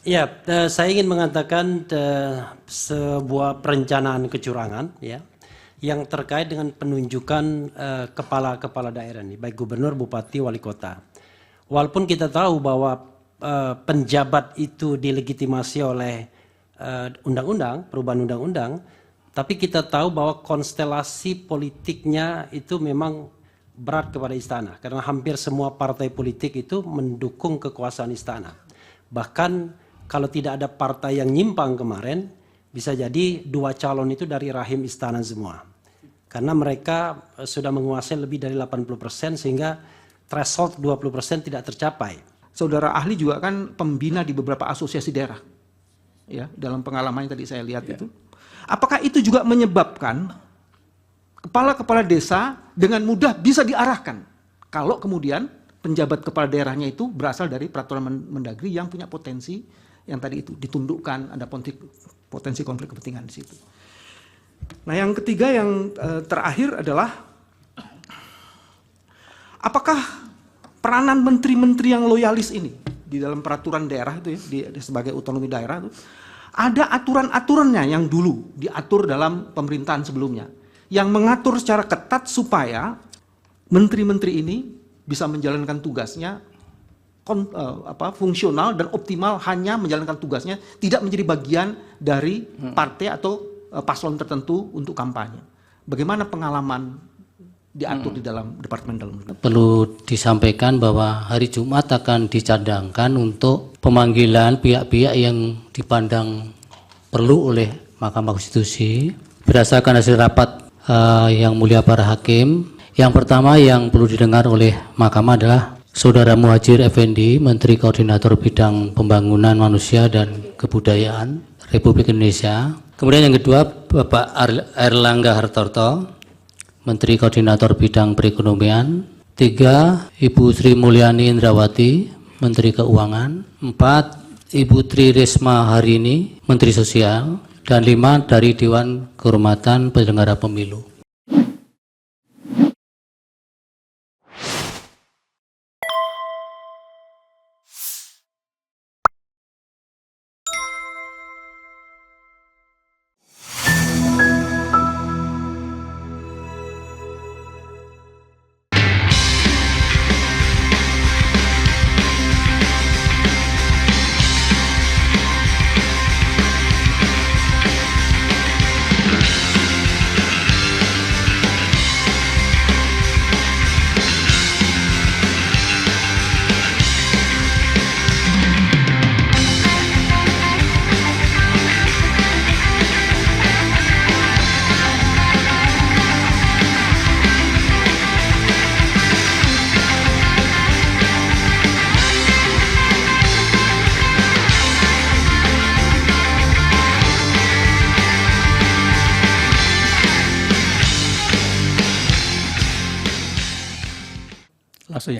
Ya, saya ingin mengatakan sebuah perencanaan kecurangan ya yang terkait dengan penunjukan kepala-kepala daerah ini, baik gubernur, bupati, wali kota. Walaupun kita tahu bahwa penjabat itu dilegitimasi oleh undang-undang, perubahan undang-undang, tapi kita tahu bahwa konstelasi politiknya itu memang berat kepada istana karena hampir semua partai politik itu mendukung kekuasaan istana. Bahkan kalau tidak ada partai yang nyimpang kemarin, bisa jadi dua calon itu dari rahim istana semua. Karena mereka sudah menguasai lebih dari 80% sehingga threshold 20% tidak tercapai. Saudara ahli juga kan pembina di beberapa asosiasi daerah. Ya, dalam pengalaman yang tadi saya lihat itu. Apakah itu juga menyebabkan kepala-kepala desa dengan mudah bisa diarahkan kalau kemudian penjabat kepala daerahnya itu berasal dari peraturan Mendagri yang punya potensi yang tadi itu ditundukkan, ada potensi konflik kepentingan di situ. Nah, yang ketiga yang terakhir adalah apakah peranan menteri-menteri yang loyalis ini di dalam peraturan daerah itu ya, sebagai otonomi daerah itu ada aturan-aturannya yang dulu diatur dalam pemerintahan sebelumnya yang mengatur secara ketat supaya menteri-menteri ini bisa menjalankan tugasnya fungsional dan optimal, hanya menjalankan tugasnya, tidak menjadi bagian dari partai atau paslon tertentu untuk kampanye. Bagaimana pengalaman diatur di dalam Departemen Dalam Negeri? Perlu disampaikan bahwa hari Jumat akan dicadangkan untuk pemanggilan pihak-pihak yang dipandang perlu oleh Mahkamah Konstitusi berdasarkan hasil rapat yang mulia para hakim. Yang pertama yang perlu didengar oleh Mahkamah adalah Saudara Muhadjir Effendi, Menteri Koordinator Bidang Pembangunan Manusia dan Kebudayaan Republik Indonesia. Kemudian yang kedua, Bapak Erlangga Hartarto, Menteri Koordinator Bidang Perekonomian. 3, Ibu Sri Mulyani Indrawati, Menteri Keuangan. 4, Ibu Tri Risma Harini, Menteri Sosial. Dan 5, dari Dewan Kehormatan Penyelenggara Pemilu.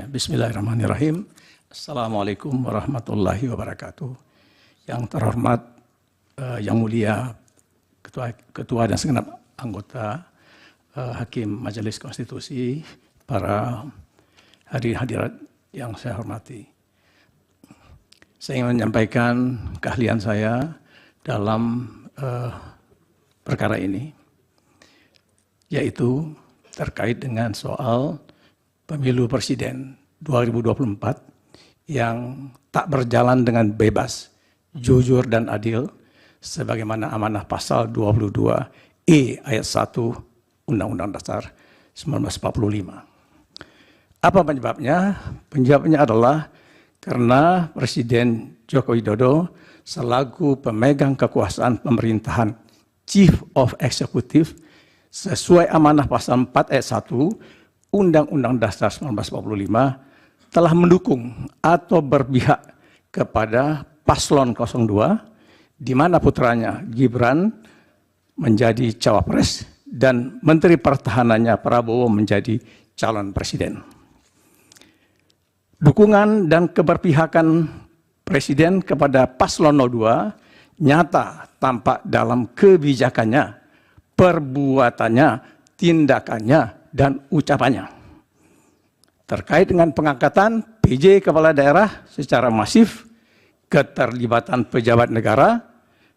Bismillahirrahmanirrahim. Assalamualaikum warahmatullahi wabarakatuh. Yang terhormat, yang mulia Ketua dan segenap anggota Hakim Majelis Konstitusi, para hadirin-hadirat yang saya hormati. Saya ingin menyampaikan keahlian saya dalam perkara ini, yaitu terkait dengan soal Pemilu Presiden 2024 yang tak berjalan dengan bebas, jujur dan adil sebagaimana amanah pasal 22E ayat 1 Undang-Undang Dasar 1945. Apa penyebabnya? Penyebabnya adalah karena Presiden Joko Widodo selaku pemegang kekuasaan pemerintahan Chief of Executive sesuai amanah pasal 4 ayat 1 Undang-Undang Dasar 1945 telah mendukung atau berpihak kepada paslon 02 di mana putranya Gibran menjadi cawapres dan Menteri Pertahanannya Prabowo menjadi calon presiden. Dukungan dan keberpihakan Presiden kepada paslon 02 nyata tampak dalam kebijakannya, perbuatannya, tindakannya, dan ucapannya. Terkait dengan pengangkatan PJ Kepala Daerah secara masif, keterlibatan pejabat negara,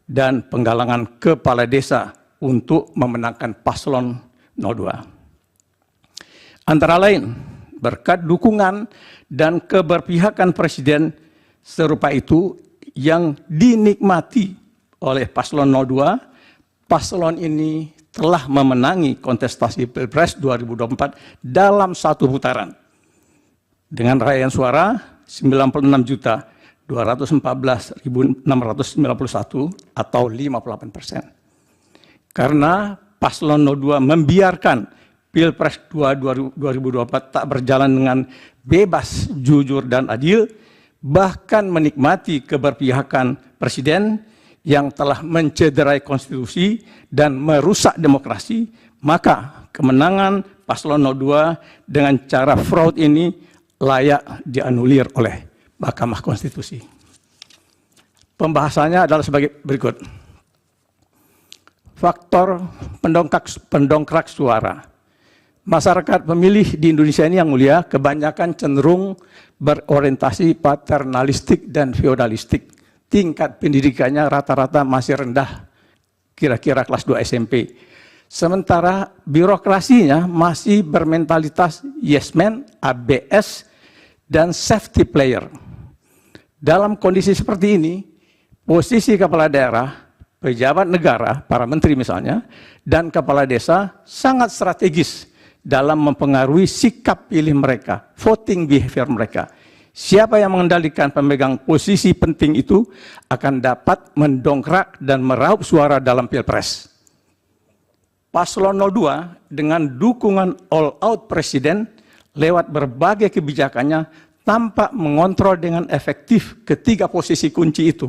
dan penggalangan kepala desa untuk memenangkan paslon 02. Antara lain, berkat dukungan dan keberpihakan Presiden serupa itu yang dinikmati oleh paslon 02, paslon ini telah memenangi kontestasi Pilpres 2024 dalam satu putaran dengan raihan suara 96.214.691 atau 58%. Karena paslon 02 membiarkan Pilpres 2024 tak berjalan dengan bebas, jujur, dan adil, bahkan menikmati keberpihakan Presiden yang telah mencederai konstitusi dan merusak demokrasi, maka kemenangan paslon 02 dengan cara fraud ini layak dianulir oleh Mahkamah Konstitusi. Pembahasannya adalah sebagai berikut. Faktor pendongkrak suara. Masyarakat pemilih di Indonesia ini yang mulia kebanyakan cenderung berorientasi paternalistik dan feodalistik. Tingkat pendidikannya rata-rata masih rendah, kira-kira kelas 2 SMP. Sementara birokrasinya masih bermentalitas yes man, ABS, dan safety player. Dalam kondisi seperti ini, posisi kepala daerah, pejabat negara, para menteri misalnya, dan kepala desa sangat strategis dalam mempengaruhi sikap pilih mereka, voting behavior mereka. Siapa yang mengendalikan pemegang posisi penting itu akan dapat mendongkrak dan meraup suara dalam Pilpres. Paslon 02 dengan dukungan all-out Presiden lewat berbagai kebijakannya tampak mengontrol dengan efektif ketiga posisi kunci itu,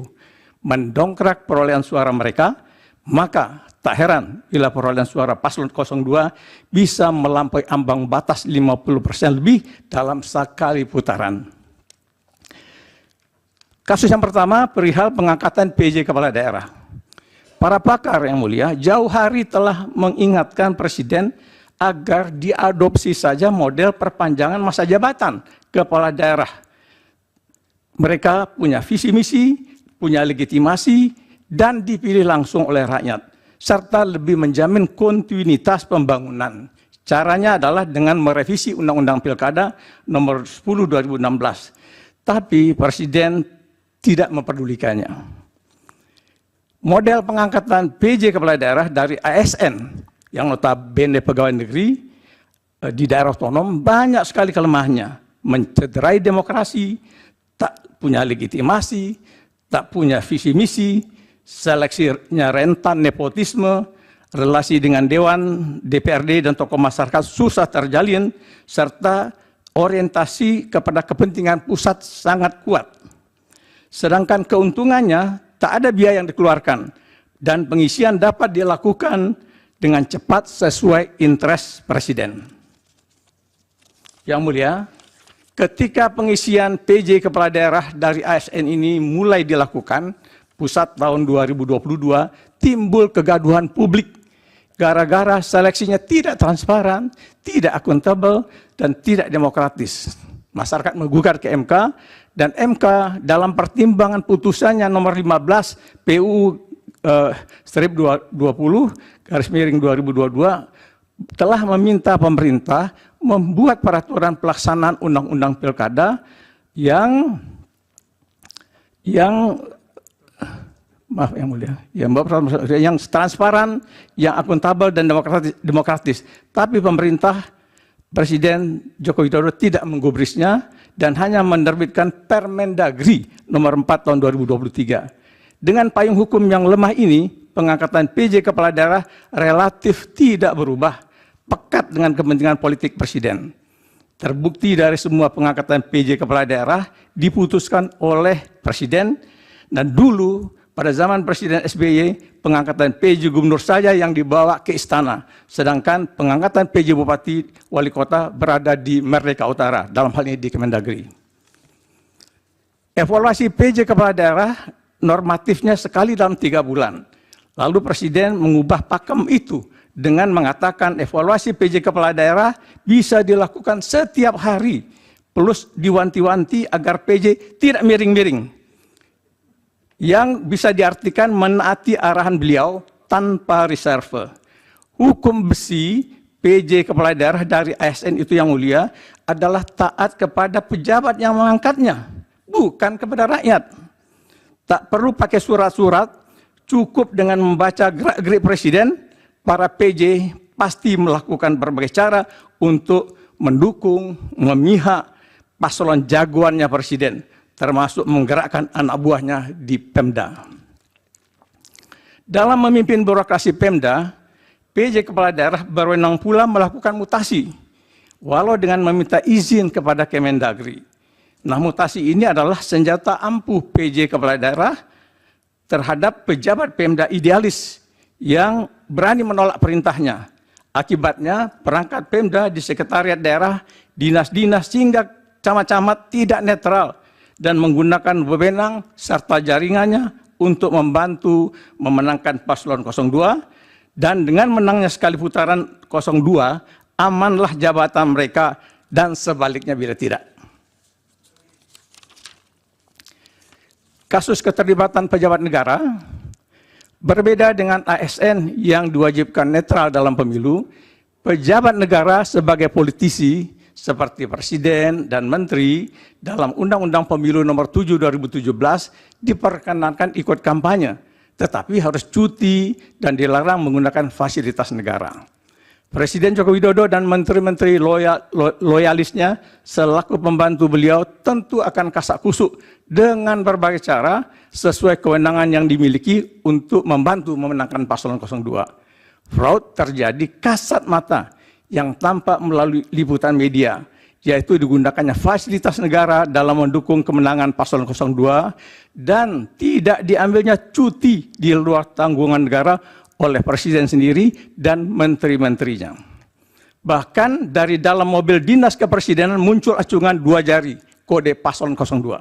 mendongkrak perolehan suara mereka, maka tak heran bila perolehan suara paslon 02 bisa melampaui ambang batas 50% lebih dalam sekali putaran. Kasus yang pertama perihal pengangkatan PJ Kepala Daerah. Para pakar yang mulia jauh hari telah mengingatkan Presiden agar diadopsi saja model perpanjangan masa jabatan kepala daerah. Mereka punya visi misi, punya legitimasi, dan dipilih langsung oleh rakyat, serta lebih menjamin kontinuitas pembangunan. Caranya adalah dengan merevisi Undang-Undang Pilkada nomor 10 2016. Tapi Presiden tidak memperdulikannya. Model pengangkatan PJ Kepala Daerah dari ASN yang notabene pegawai negeri di daerah otonom banyak sekali kelemahannya. Mencederai demokrasi, tak punya legitimasi, tak punya visi misi, seleksinya rentan nepotisme, relasi dengan Dewan, DPRD, dan tokoh masyarakat susah terjalin, serta orientasi kepada kepentingan pusat sangat kuat. Sedangkan keuntungannya tak ada biaya yang dikeluarkan dan pengisian dapat dilakukan dengan cepat sesuai interest Presiden. Yang mulia, ketika pengisian PJ Kepala Daerah dari ASN ini mulai dilakukan, pusat tahun 2022 timbul kegaduhan publik gara-gara seleksinya tidak transparan, tidak akuntabel, dan tidak demokratis. Masyarakat menggugat ke MK, dan MK dalam pertimbangan putusannya nomor 15 PU strip 20 garis miring 2022 telah meminta pemerintah membuat peraturan pelaksanaan Undang-Undang Pilkada yang maaf yang mulia, yang transparan, yang akuntabel dan demokratis. Tapi pemerintah Presiden Joko Widodo tidak menggubrisnya dan hanya menerbitkan Permendagri nomor 4 tahun 2023. Dengan payung hukum yang lemah ini, pengangkatan PJ Kepala Daerah relatif tidak berubah, pekat dengan kepentingan politik Presiden. Terbukti dari semua pengangkatan PJ Kepala Daerah diputuskan oleh Presiden, dan dulu pada zaman Presiden SBY, pengangkatan PJ Gubernur saja yang dibawa ke istana, sedangkan pengangkatan PJ Bupati Wali Kota berada di Merdeka Utara, dalam hal ini di Kemendagri. Evaluasi PJ Kepala Daerah normatifnya sekali dalam 3 bulan. Lalu Presiden mengubah pakem itu dengan mengatakan evaluasi PJ Kepala Daerah bisa dilakukan setiap hari, plus diwanti-wanti agar PJ tidak miring-miring. yang bisa diartikan menaati arahan beliau tanpa reserve. Hukum besi PJ kepala daerah dari ASN itu yang mulia adalah taat kepada pejabat yang mengangkatnya, bukan kepada rakyat. Tak perlu pakai surat-surat, cukup dengan membaca gerak-gerik presiden, para PJ pasti melakukan berbagai cara untuk mendukung, memihak paslon jagoannya presiden, termasuk menggerakkan anak buahnya di Pemda. Dalam memimpin birokrasi Pemda, PJ kepala daerah berwenang pula melakukan mutasi, walau dengan meminta izin kepada Kemendagri. Nah, mutasi ini adalah senjata ampuh PJ kepala daerah terhadap pejabat Pemda idealis yang berani menolak perintahnya. Akibatnya, perangkat Pemda di sekretariat daerah, dinas-dinas hingga camat-camat tidak netral dan menggunakan wewenang serta jaringannya untuk membantu memenangkan paslon 02, dan dengan menangnya sekali putaran 02, amanlah jabatan mereka dan sebaliknya bila tidak. Kasus keterlibatan pejabat negara berbeda dengan ASN yang diwajibkan netral dalam pemilu. Pejabat negara sebagai politisi seperti presiden dan menteri dalam Undang-Undang Pemilu Nomor 7 2017 diperkenankan ikut kampanye, tetapi harus cuti dan dilarang menggunakan fasilitas negara. Presiden Joko Widodo dan menteri-menteri loyalisnya selaku pembantu beliau tentu akan kasak kusuk dengan berbagai cara sesuai kewenangan yang dimiliki untuk membantu memenangkan paslon 02. Fraud terjadi kasat mata yang tampak melalui liputan media, yaitu digunakannya fasilitas negara dalam mendukung kemenangan paslon 02 dan tidak diambilnya cuti di luar tanggungan negara oleh presiden sendiri dan menteri-menterinya. Bahkan dari dalam mobil dinas kepresidenan muncul acungan 2 jari kode paslon 02.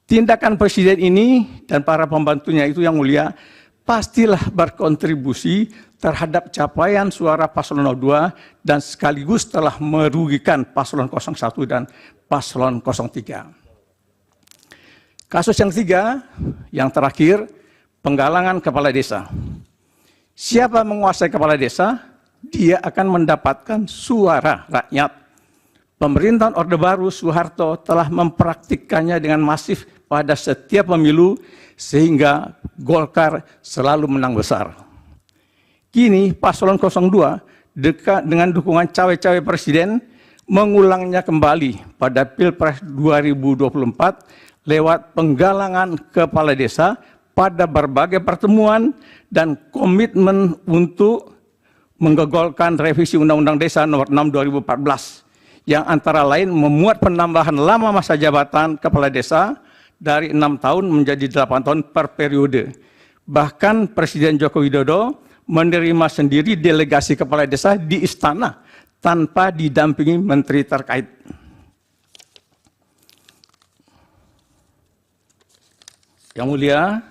Tindakan presiden ini dan para pembantunya itu yang mulia pastilah berkontribusi terhadap capaian suara paslon 02 dan sekaligus telah merugikan paslon 01 dan paslon 03. Kasus yang ketiga, yang terakhir, penggalangan kepala desa. Siapa menguasai kepala desa, dia akan mendapatkan suara rakyat. Pemerintahan Orde Baru Soeharto telah mempraktikkannya dengan masif pada setiap pemilu sehingga Golkar selalu menang besar. Kini paslon 02 dengan dukungan cawe-cawe presiden mengulangnya kembali pada Pilpres 2024 lewat penggalangan kepala desa pada berbagai pertemuan dan komitmen untuk menggolkan revisi Undang-Undang Desa Nomor 6 2014 yang antara lain memuat penambahan lama masa jabatan kepala desa dari 6 tahun menjadi 8 tahun per periode. Bahkan Presiden Joko Widodo menerima sendiri delegasi kepala desa di istana tanpa didampingi menteri terkait. Yang mulia,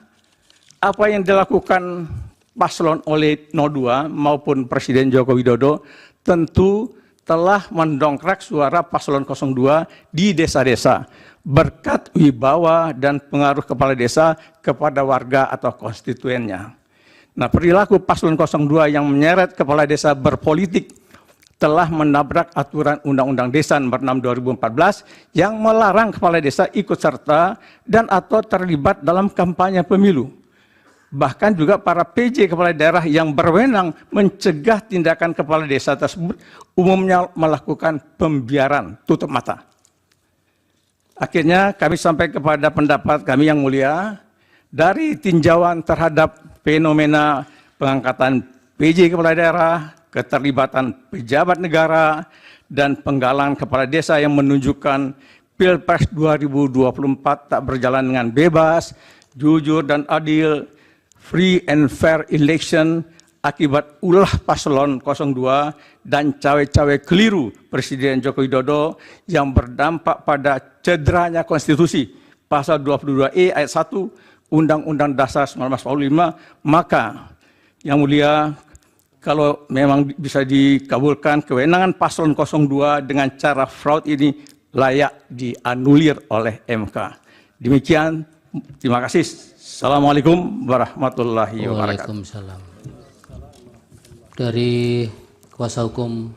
apa yang dilakukan paslon oleh 02 maupun Presiden Joko Widodo tentu telah mendongkrak suara paslon 02 di desa-desa berkat wibawa dan pengaruh kepala desa kepada warga atau konstituennya. Nah, perilaku paslon 02 yang menyeret kepala desa berpolitik telah menabrak aturan Undang-Undang Desa Nomor 6 2014 yang melarang kepala desa ikut serta dan atau terlibat dalam kampanye pemilu. Bahkan juga para PJ kepala daerah yang berwenang mencegah tindakan kepala desa tersebut umumnya melakukan pembiaran tutup mata. Akhirnya kami sampai kepada pendapat kami yang mulia, dari tinjauan terhadap fenomena pengangkatan PJ kepala daerah, keterlibatan pejabat negara, dan penggalangan kepala desa yang menunjukkan Pilpres 2024 tak berjalan dengan bebas, jujur dan adil, free and fair election akibat ulah paslon 02 dan cawe-cawe keliru Presiden Joko Widodo yang berdampak pada cederanya konstitusi pasal 22E ayat 1 Undang-Undang Dasar 1945, maka yang mulia, kalau memang bisa dikabulkan kewenangan paslon 02 dengan cara fraud ini layak dianulir oleh MK. Demikian, Terima kasih. Assalamualaikum warahmatullahi wabarakatuh. Waalaikumsalam. Dari kuasa hukum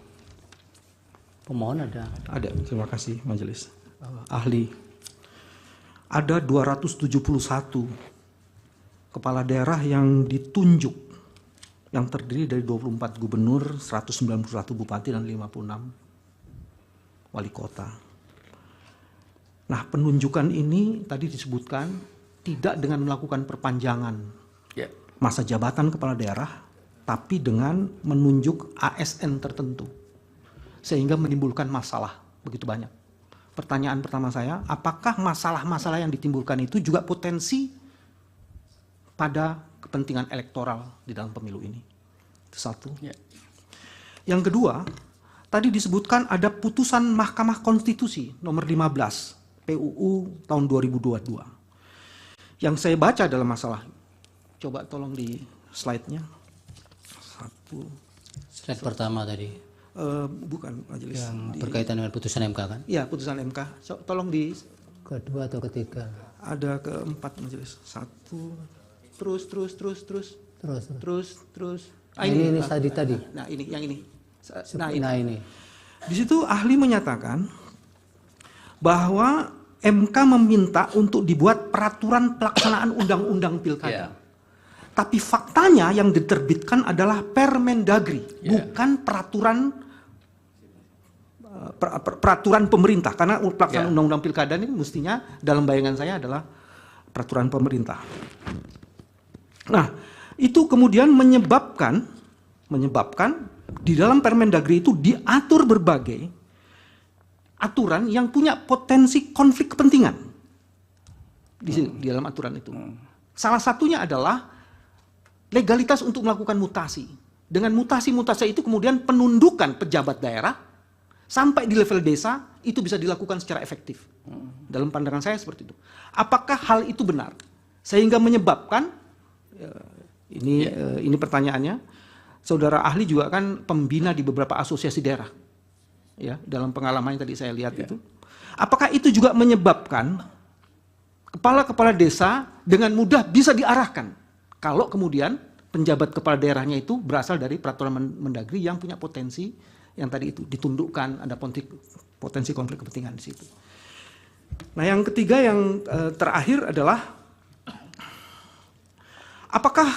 pemohon ada. Ada, terima kasih majelis. Ahli, ada 271 kepala daerah yang ditunjuk, yang terdiri dari 24 gubernur, 191 bupati, dan 56 wali kota. Nah, penunjukan ini tadi disebutkan tidak dengan melakukan perpanjangan masa jabatan kepala daerah, tapi dengan menunjuk ASN tertentu, sehingga menimbulkan masalah begitu banyak. Pertanyaan pertama saya, apakah masalah-masalah yang ditimbulkan itu juga potensi pada kepentingan elektoral di dalam pemilu ini? Itu satu. Yang kedua, tadi disebutkan ada putusan Mahkamah Konstitusi nomor 15 PUU tahun 2022. Yang saya baca dalam masalah, coba tolong di slide-nya. Slide pertama tadi. Bukan majelis. Yang berkaitan dengan putusan MK kan? Iya, putusan MK. Tolong di Kedua atau ketiga? ada keempat majelis. Satu, terus. Ah, Ini tadi. Nah, ini yang ini. Nah ini. Di situ ahli menyatakan bahwa MK meminta untuk dibuat peraturan pelaksanaan undang-undang pilkada. Tapi faktanya yang diterbitkan adalah Permendagri, bukan peraturan pemerintah. Karena pelaksanaan undang-undang pilkada ini mestinya dalam bayangan saya adalah peraturan pemerintah. Nah, itu kemudian menyebabkan di dalam Permendagri itu diatur berbagai aturan yang punya potensi konflik kepentingan di dalam aturan itu. Salah satunya adalah legalitas untuk melakukan mutasi. Dengan mutasi-mutasi itu kemudian penundukan pejabat daerah sampai di level desa itu bisa dilakukan secara efektif. Dalam pandangan saya seperti itu. Apakah hal itu benar? Sehingga menyebabkan ini pertanyaannya. Saudara ahli juga kan pembina di beberapa asosiasi daerah. Ya, dalam pengalaman yang tadi saya lihat itu. Apakah itu juga menyebabkan kepala-kepala desa dengan mudah bisa diarahkan kalau kemudian penjabat kepala daerahnya itu berasal dari peraturan Mendagri yang punya potensi yang tadi itu ditundukkan, ada potensi konflik kepentingan di situ. Nah, yang ketiga yang terakhir adalah apakah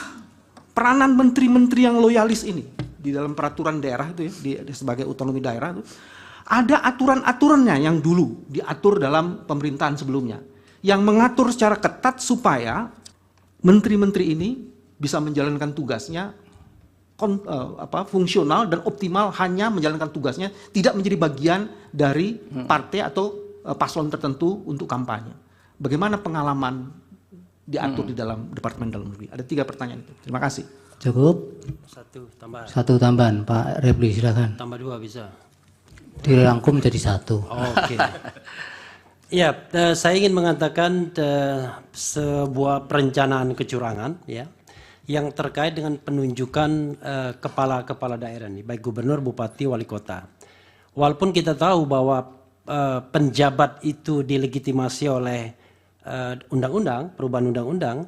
peranan menteri-menteri yang loyalis ini di dalam peraturan daerah itu ya, sebagai otonomi daerah itu ada aturan-aturannya yang dulu diatur dalam pemerintahan sebelumnya yang mengatur secara ketat supaya menteri-menteri ini bisa menjalankan tugasnya fungsional dan optimal, hanya menjalankan tugasnya, tidak menjadi bagian dari partai atau paslon tertentu untuk kampanye. Bagaimana pengalaman diatur di dalam Departemen Dalam Negeri? Ada 3 pertanyaan itu. Terima kasih. Cukup? Satu tambahan, Pak Repli, silakan. Tambah 2 bisa. Dirangkum jadi 1. Oke. Ya, saya ingin mengatakan sebuah perencanaan kecurangan ya yang terkait dengan penunjukan kepala-kepala daerah ini, baik gubernur, bupati, wali kota. Walaupun kita tahu bahwa penjabat itu dilegitimasi oleh undang-undang, perubahan undang-undang,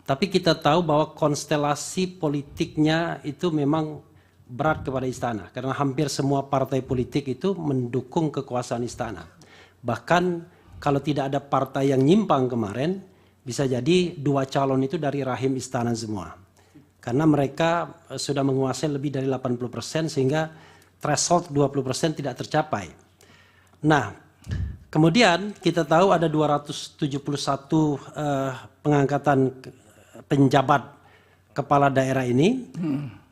tapi kita tahu bahwa konstelasi politiknya itu memang berat kepada istana, karena hampir semua partai politik itu mendukung kekuasaan istana. Bahkan kalau tidak ada partai yang nyimpang kemarin, bisa jadi 2 calon itu dari rahim istana semua. Karena mereka sudah menguasai lebih dari 80%, sehingga threshold 20% tidak tercapai. Nah, kemudian kita tahu ada 271 pengangkatan penjabat kepala daerah ini,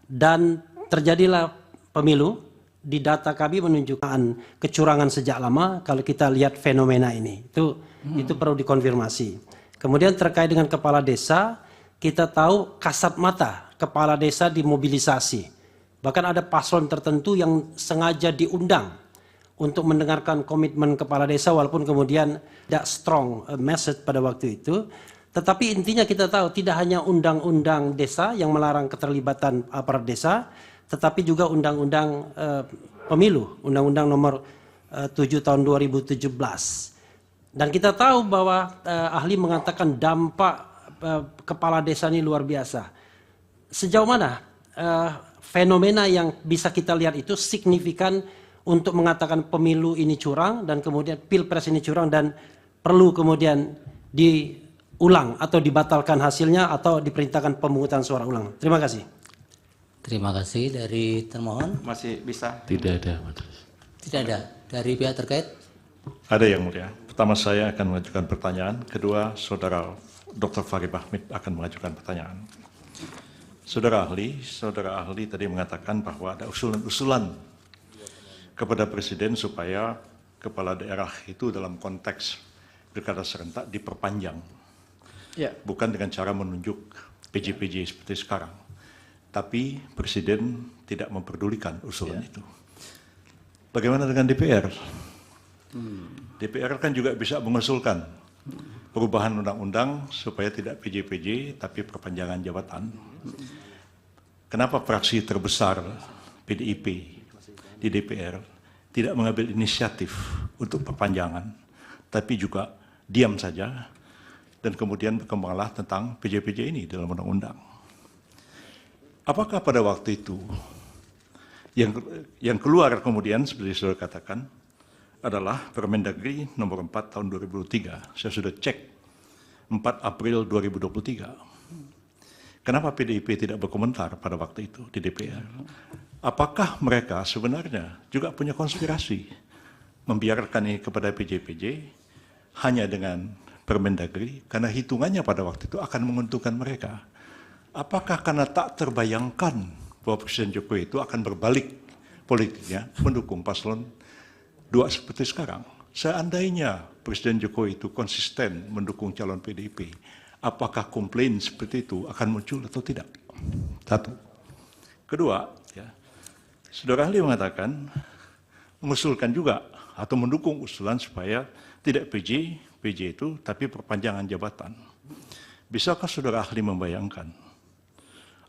dan terjadilah pemilu. Di data kami menunjukkan kecurangan sejak lama. Kalau kita lihat fenomena ini, itu perlu dikonfirmasi. Kemudian terkait dengan kepala desa, kita tahu kasat mata kepala desa dimobilisasi. Bahkan ada paslon tertentu yang sengaja diundang untuk mendengarkan komitmen kepala desa, walaupun kemudian tidak strong message pada waktu itu. Tetapi intinya kita tahu tidak hanya undang-undang desa yang melarang keterlibatan aparat desa, tetapi juga undang-undang pemilu, undang-undang nomor 7 tahun 2017. Dan kita tahu bahwa ahli mengatakan dampak kepala desa ini luar biasa. Sejauh mana fenomena yang bisa kita lihat itu signifikan untuk mengatakan pemilu ini curang dan kemudian pilpres ini curang dan perlu kemudian diulang atau dibatalkan hasilnya atau diperintahkan pemungutan suara ulang. Terima kasih. Terima kasih. Dari termohon? Masih bisa? Tidak ada, Majelis. Tidak ada. Dari pihak terkait? Ada yang mulia. Pertama saya akan mengajukan pertanyaan. Kedua, Saudara Dr. Farid Bahmid akan mengajukan pertanyaan. Saudara ahli tadi mengatakan bahwa ada usulan-usulan kepada Presiden supaya kepala daerah itu dalam konteks pilkada serentak diperpanjang. Ya. Bukan dengan cara menunjuk PJ-PJ seperti sekarang. Tapi Presiden tidak memperdulikan usulan itu. Bagaimana dengan DPR? DPR kan juga bisa mengusulkan perubahan undang-undang supaya tidak PJ-PJ tapi perpanjangan jabatan. Kenapa fraksi terbesar PDIP di DPR tidak mengambil inisiatif untuk perpanjangan, tapi juga diam saja dan kemudian berkembanglah tentang PJ-PJ ini dalam undang-undang. Apakah pada waktu itu yang keluar kemudian seperti saudara katakan adalah Permendagri nomor 4 tahun 2003. Saya sudah cek 4 April 2023. Kenapa PDIP tidak berkomentar pada waktu itu di DPR? Apakah mereka sebenarnya juga punya konspirasi membiarkan ini kepada PJ-PJ hanya dengan Permendagri karena hitungannya pada waktu itu akan menguntungkan mereka? Apakah karena tak terbayangkan bahwa Presiden Jokowi itu akan berbalik politiknya mendukung paslon 2 seperti sekarang? Seandainya Presiden Jokowi itu konsisten mendukung calon PDIP, apakah komplain seperti itu akan muncul atau tidak? Satu. Kedua, ya, saudara ahli mengatakan, mengusulkan juga atau mendukung usulan supaya tidak PJ itu, tapi perpanjangan jabatan. Bisakah saudara ahli membayangkan,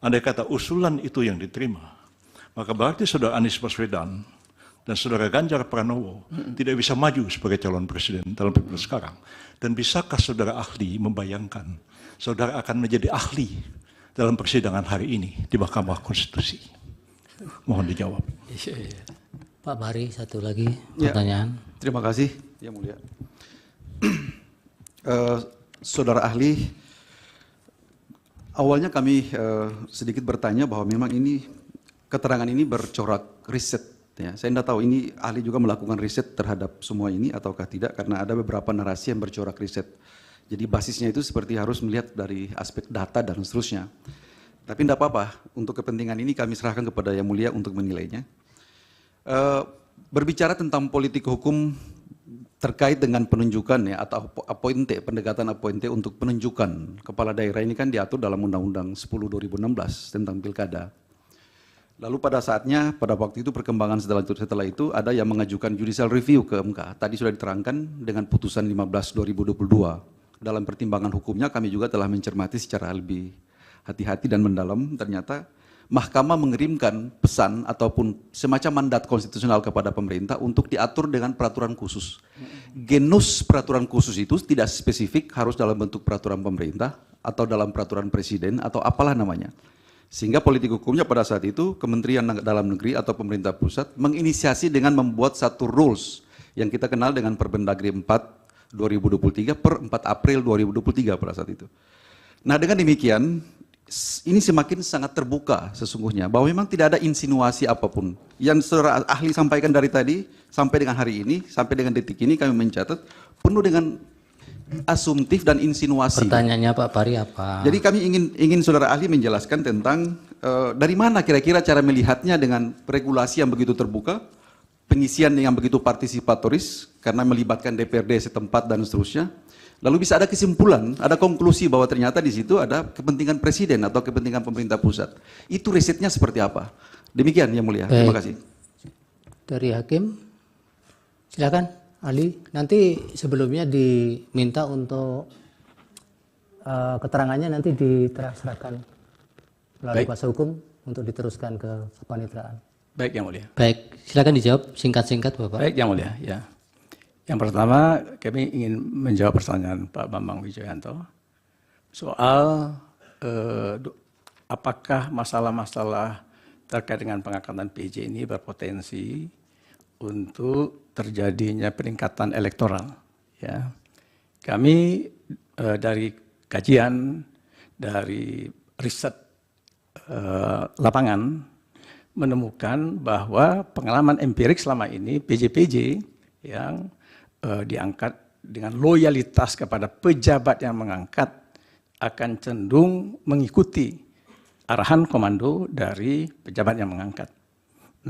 andai kata usulan itu yang diterima, maka berarti saudara Anies Baswedan dan saudara Ganjar Pranowo tidak bisa maju sebagai calon presiden dalam pilpres sekarang. Dan bisakah saudara ahli membayangkan saudara akan menjadi ahli dalam persidangan hari ini di Mahkamah Konstitusi? Mohon dijawab. Pak Bari, satu lagi pertanyaan. Terima kasih, Yang Mulia. Saudara ahli, awalnya kami sedikit bertanya bahwa memang ini keterangan ini bercorak riset. Ya, saya tidak tahu ini ahli juga melakukan riset terhadap semua ini ataukah tidak, karena ada beberapa narasi yang bercorak riset. Jadi basisnya itu seperti harus melihat dari aspek data dan seterusnya. Tapi tidak apa-apa, untuk kepentingan ini kami serahkan kepada Yang Mulia untuk menilainya. Berbicara tentang politik hukum terkait dengan penunjukan ya, atau pendekatan appointe untuk penunjukan kepala daerah ini kan diatur dalam Undang-Undang 10/2016 tentang pilkada. Lalu pada saatnya, pada waktu itu perkembangan setelah itu ada yang mengajukan judicial review ke MK. Tadi sudah diterangkan dengan putusan 15/2022. Dalam pertimbangan hukumnya kami juga telah mencermati secara lebih hati-hati dan mendalam. Ternyata Mahkamah mengirimkan pesan ataupun semacam mandat konstitusional kepada pemerintah untuk diatur dengan peraturan khusus. Genus peraturan khusus itu tidak spesifik harus dalam bentuk peraturan pemerintah atau dalam peraturan presiden atau apalah namanya. Sehingga politik hukumnya pada saat itu Kementerian Dalam Negeri atau pemerintah pusat menginisiasi dengan membuat satu rules yang kita kenal dengan Permendagri 4/2023 per 4 April 2023 pada saat itu. Nah, dengan demikian ini semakin sangat terbuka sesungguhnya bahwa memang tidak ada insinuasi apapun. Yang saudara ahli sampaikan dari tadi sampai dengan hari ini, sampai dengan detik ini kami mencatat penuh dengan asumtif dan insinuasi. Pertanyaannya Pak Bari apa? Jadi kami ingin saudara ahli menjelaskan tentang dari mana kira-kira cara melihatnya dengan regulasi yang begitu terbuka, pengisian yang begitu partisipatoris karena melibatkan DPRD setempat dan seterusnya. Lalu bisa ada kesimpulan, ada konklusi bahwa ternyata di situ ada kepentingan presiden atau kepentingan pemerintah pusat. Itu risetnya seperti apa? Demikian Yang Mulia. Terima kasih. Dari hakim, silakan. Ali, nanti sebelumnya diminta untuk keterangannya nanti diterserahkan melalui kuasa hukum untuk diteruskan ke kepanitraan. Baik Yang Mulia. Baik, silakan dijawab singkat-singkat Bapak. Baik Yang Mulia. Ya. Yang pertama, kami ingin menjawab pertanyaan Pak Bambang Wijoyanto soal apakah masalah-masalah terkait dengan pengangkatan PJ ini berpotensi untuk terjadinya peningkatan elektoral. Ya, kami dari kajian, dari riset lapangan menemukan bahwa pengalaman empirik selama ini PJ-PJ yang diangkat dengan loyalitas kepada pejabat yang mengangkat akan cenderung mengikuti arahan komando dari pejabat yang mengangkat.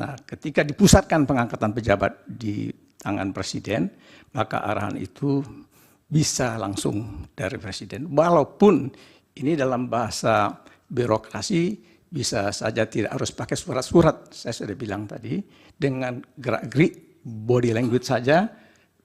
Nah, ketika dipusatkan pengangkatan pejabat di tangan presiden, maka arahan itu bisa langsung dari presiden. Walaupun ini dalam bahasa birokrasi bisa saja tidak harus pakai surat-surat, saya sudah bilang tadi, dengan gerak-gerik body language saja,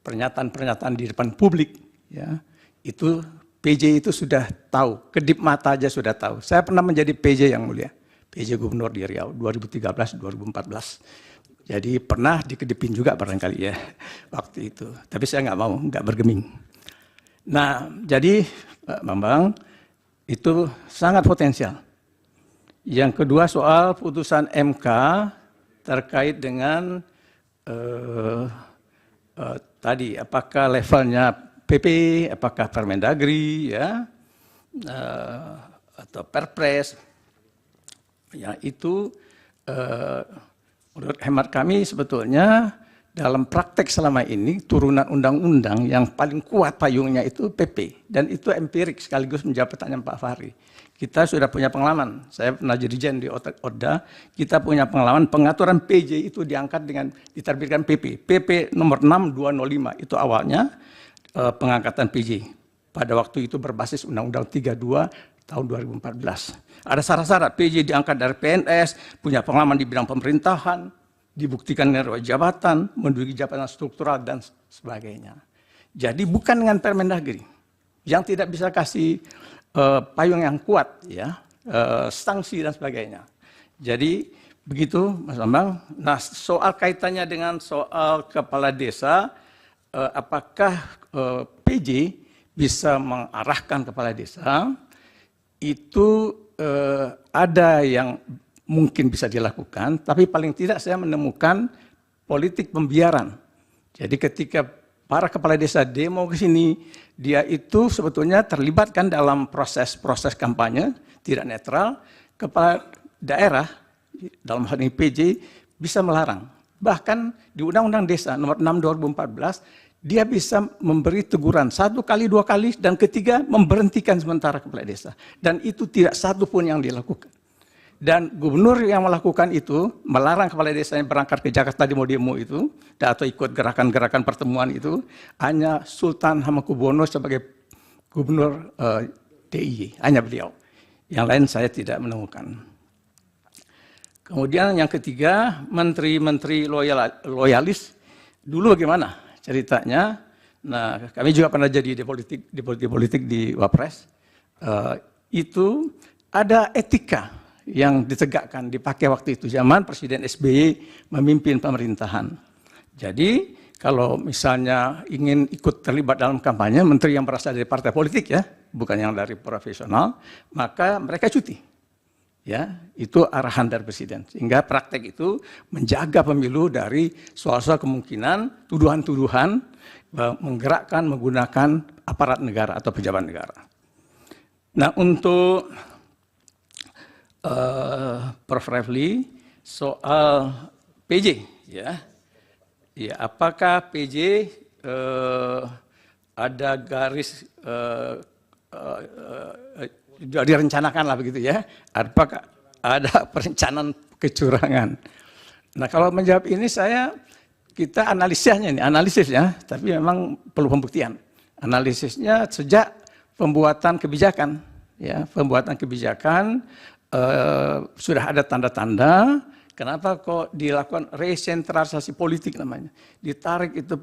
pernyataan-pernyataan di depan publik, ya, itu PJ itu sudah tahu, kedip mata aja sudah tahu. Saya pernah menjadi PJ yang mulia, PJ Gubernur di Riau 2013-2014. Jadi pernah dikedipin juga barangkali ya waktu itu. Tapi saya nggak mau, nggak bergeming. Nah, jadi Pak Bambang itu sangat potensial. Yang kedua soal putusan MK terkait dengan tadi apakah levelnya PP, apakah Permendagri, ya, atau Perpres, ya itu menurut hemat kami sebetulnya dalam praktek selama ini turunan undang-undang yang paling kuat payungnya itu PP, dan itu empirik sekaligus menjawab pertanyaan Pak Fahri. Kita sudah punya pengalaman, saya pernah dirijen di Oda, kita punya pengalaman pengaturan PJ itu diangkat dengan diterbitkan PP nomor 6205 itu awalnya pengangkatan PJ. Pada waktu itu berbasis Undang-Undang 32 tahun 2014. Ada syarat-syarat PJ diangkat dari PNS, punya pengalaman di bidang pemerintahan, dibuktikan dengan jabatan, menduduki jabatan struktural dan sebagainya. Jadi bukan dengan Permendagri yang tidak bisa kasih payung yang kuat, ya, sanksi dan sebagainya. Jadi begitu, Mas Bambang. Nah, soal kaitannya dengan soal kepala desa, apakah PJ bisa mengarahkan kepala desa? Itu ada yang mungkin bisa dilakukan, tapi paling tidak saya menemukan politik pembiaran. Jadi ketika para kepala desa demo ke sini, dia itu sebetulnya terlibatkan dalam proses-proses kampanye, tidak netral. Kepala daerah, dalam hal ini PJ, bisa melarang. Bahkan di Undang-Undang Desa nomor 6 2014, dia bisa memberi teguran 1 kali, 2 kali, dan ketiga memberhentikan sementara kepala desa. Dan itu tidak satu pun yang dilakukan. Dan gubernur yang melakukan itu, melarang kepala desanya berangkat ke Jakarta di demo itu, atau ikut gerakan-gerakan pertemuan itu, hanya Sultan Hamengkubuwono sebagai gubernur DIY, hanya beliau. Yang lain saya tidak menemukan. Kemudian yang ketiga, menteri-menteri loyalis, dulu bagaimana ceritanya? Nah, kami juga pernah jadi di politik di Wapres. Itu ada etika yang ditegakkan, dipakai waktu itu, zaman Presiden SBY memimpin pemerintahan. Jadi kalau misalnya ingin ikut terlibat dalam kampanye, menteri yang berasal dari partai politik, ya, bukan yang dari profesional, maka mereka cuti. Ya, itu arahan dari Presiden. Sehingga praktek itu menjaga pemilu dari soal-soal kemungkinan tuduhan-tuduhan menggerakkan, menggunakan aparat negara atau pejabat negara. Nah, untuk Prof. Refli, soal PJ, ya, apakah PJ ada garis direncanakan lah begitu, ya? Apakah ada perencanaan kecurangan? Nah, kalau menjawab ini kita analisisnya, tapi memang perlu pembuktian. Analisisnya sejak pembuatan kebijakan, ya, pembuatan kebijakan. Sudah ada tanda-tanda, kenapa kok dilakukan resentralisasi politik namanya. Ditarik itu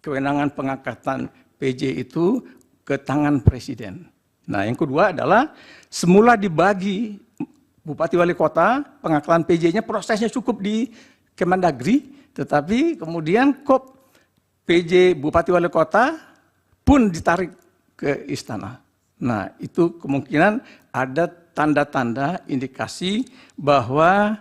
kewenangan pengangkatan PJ itu ke tangan presiden. Nah, yang kedua adalah semula dibagi Bupati Wali Kota, pengangkatan PJ-nya prosesnya cukup di Kemendagri, tetapi kemudian kok PJ Bupati Wali Kota pun ditarik ke istana. Nah, itu kemungkinan ada tanda-tanda indikasi bahwa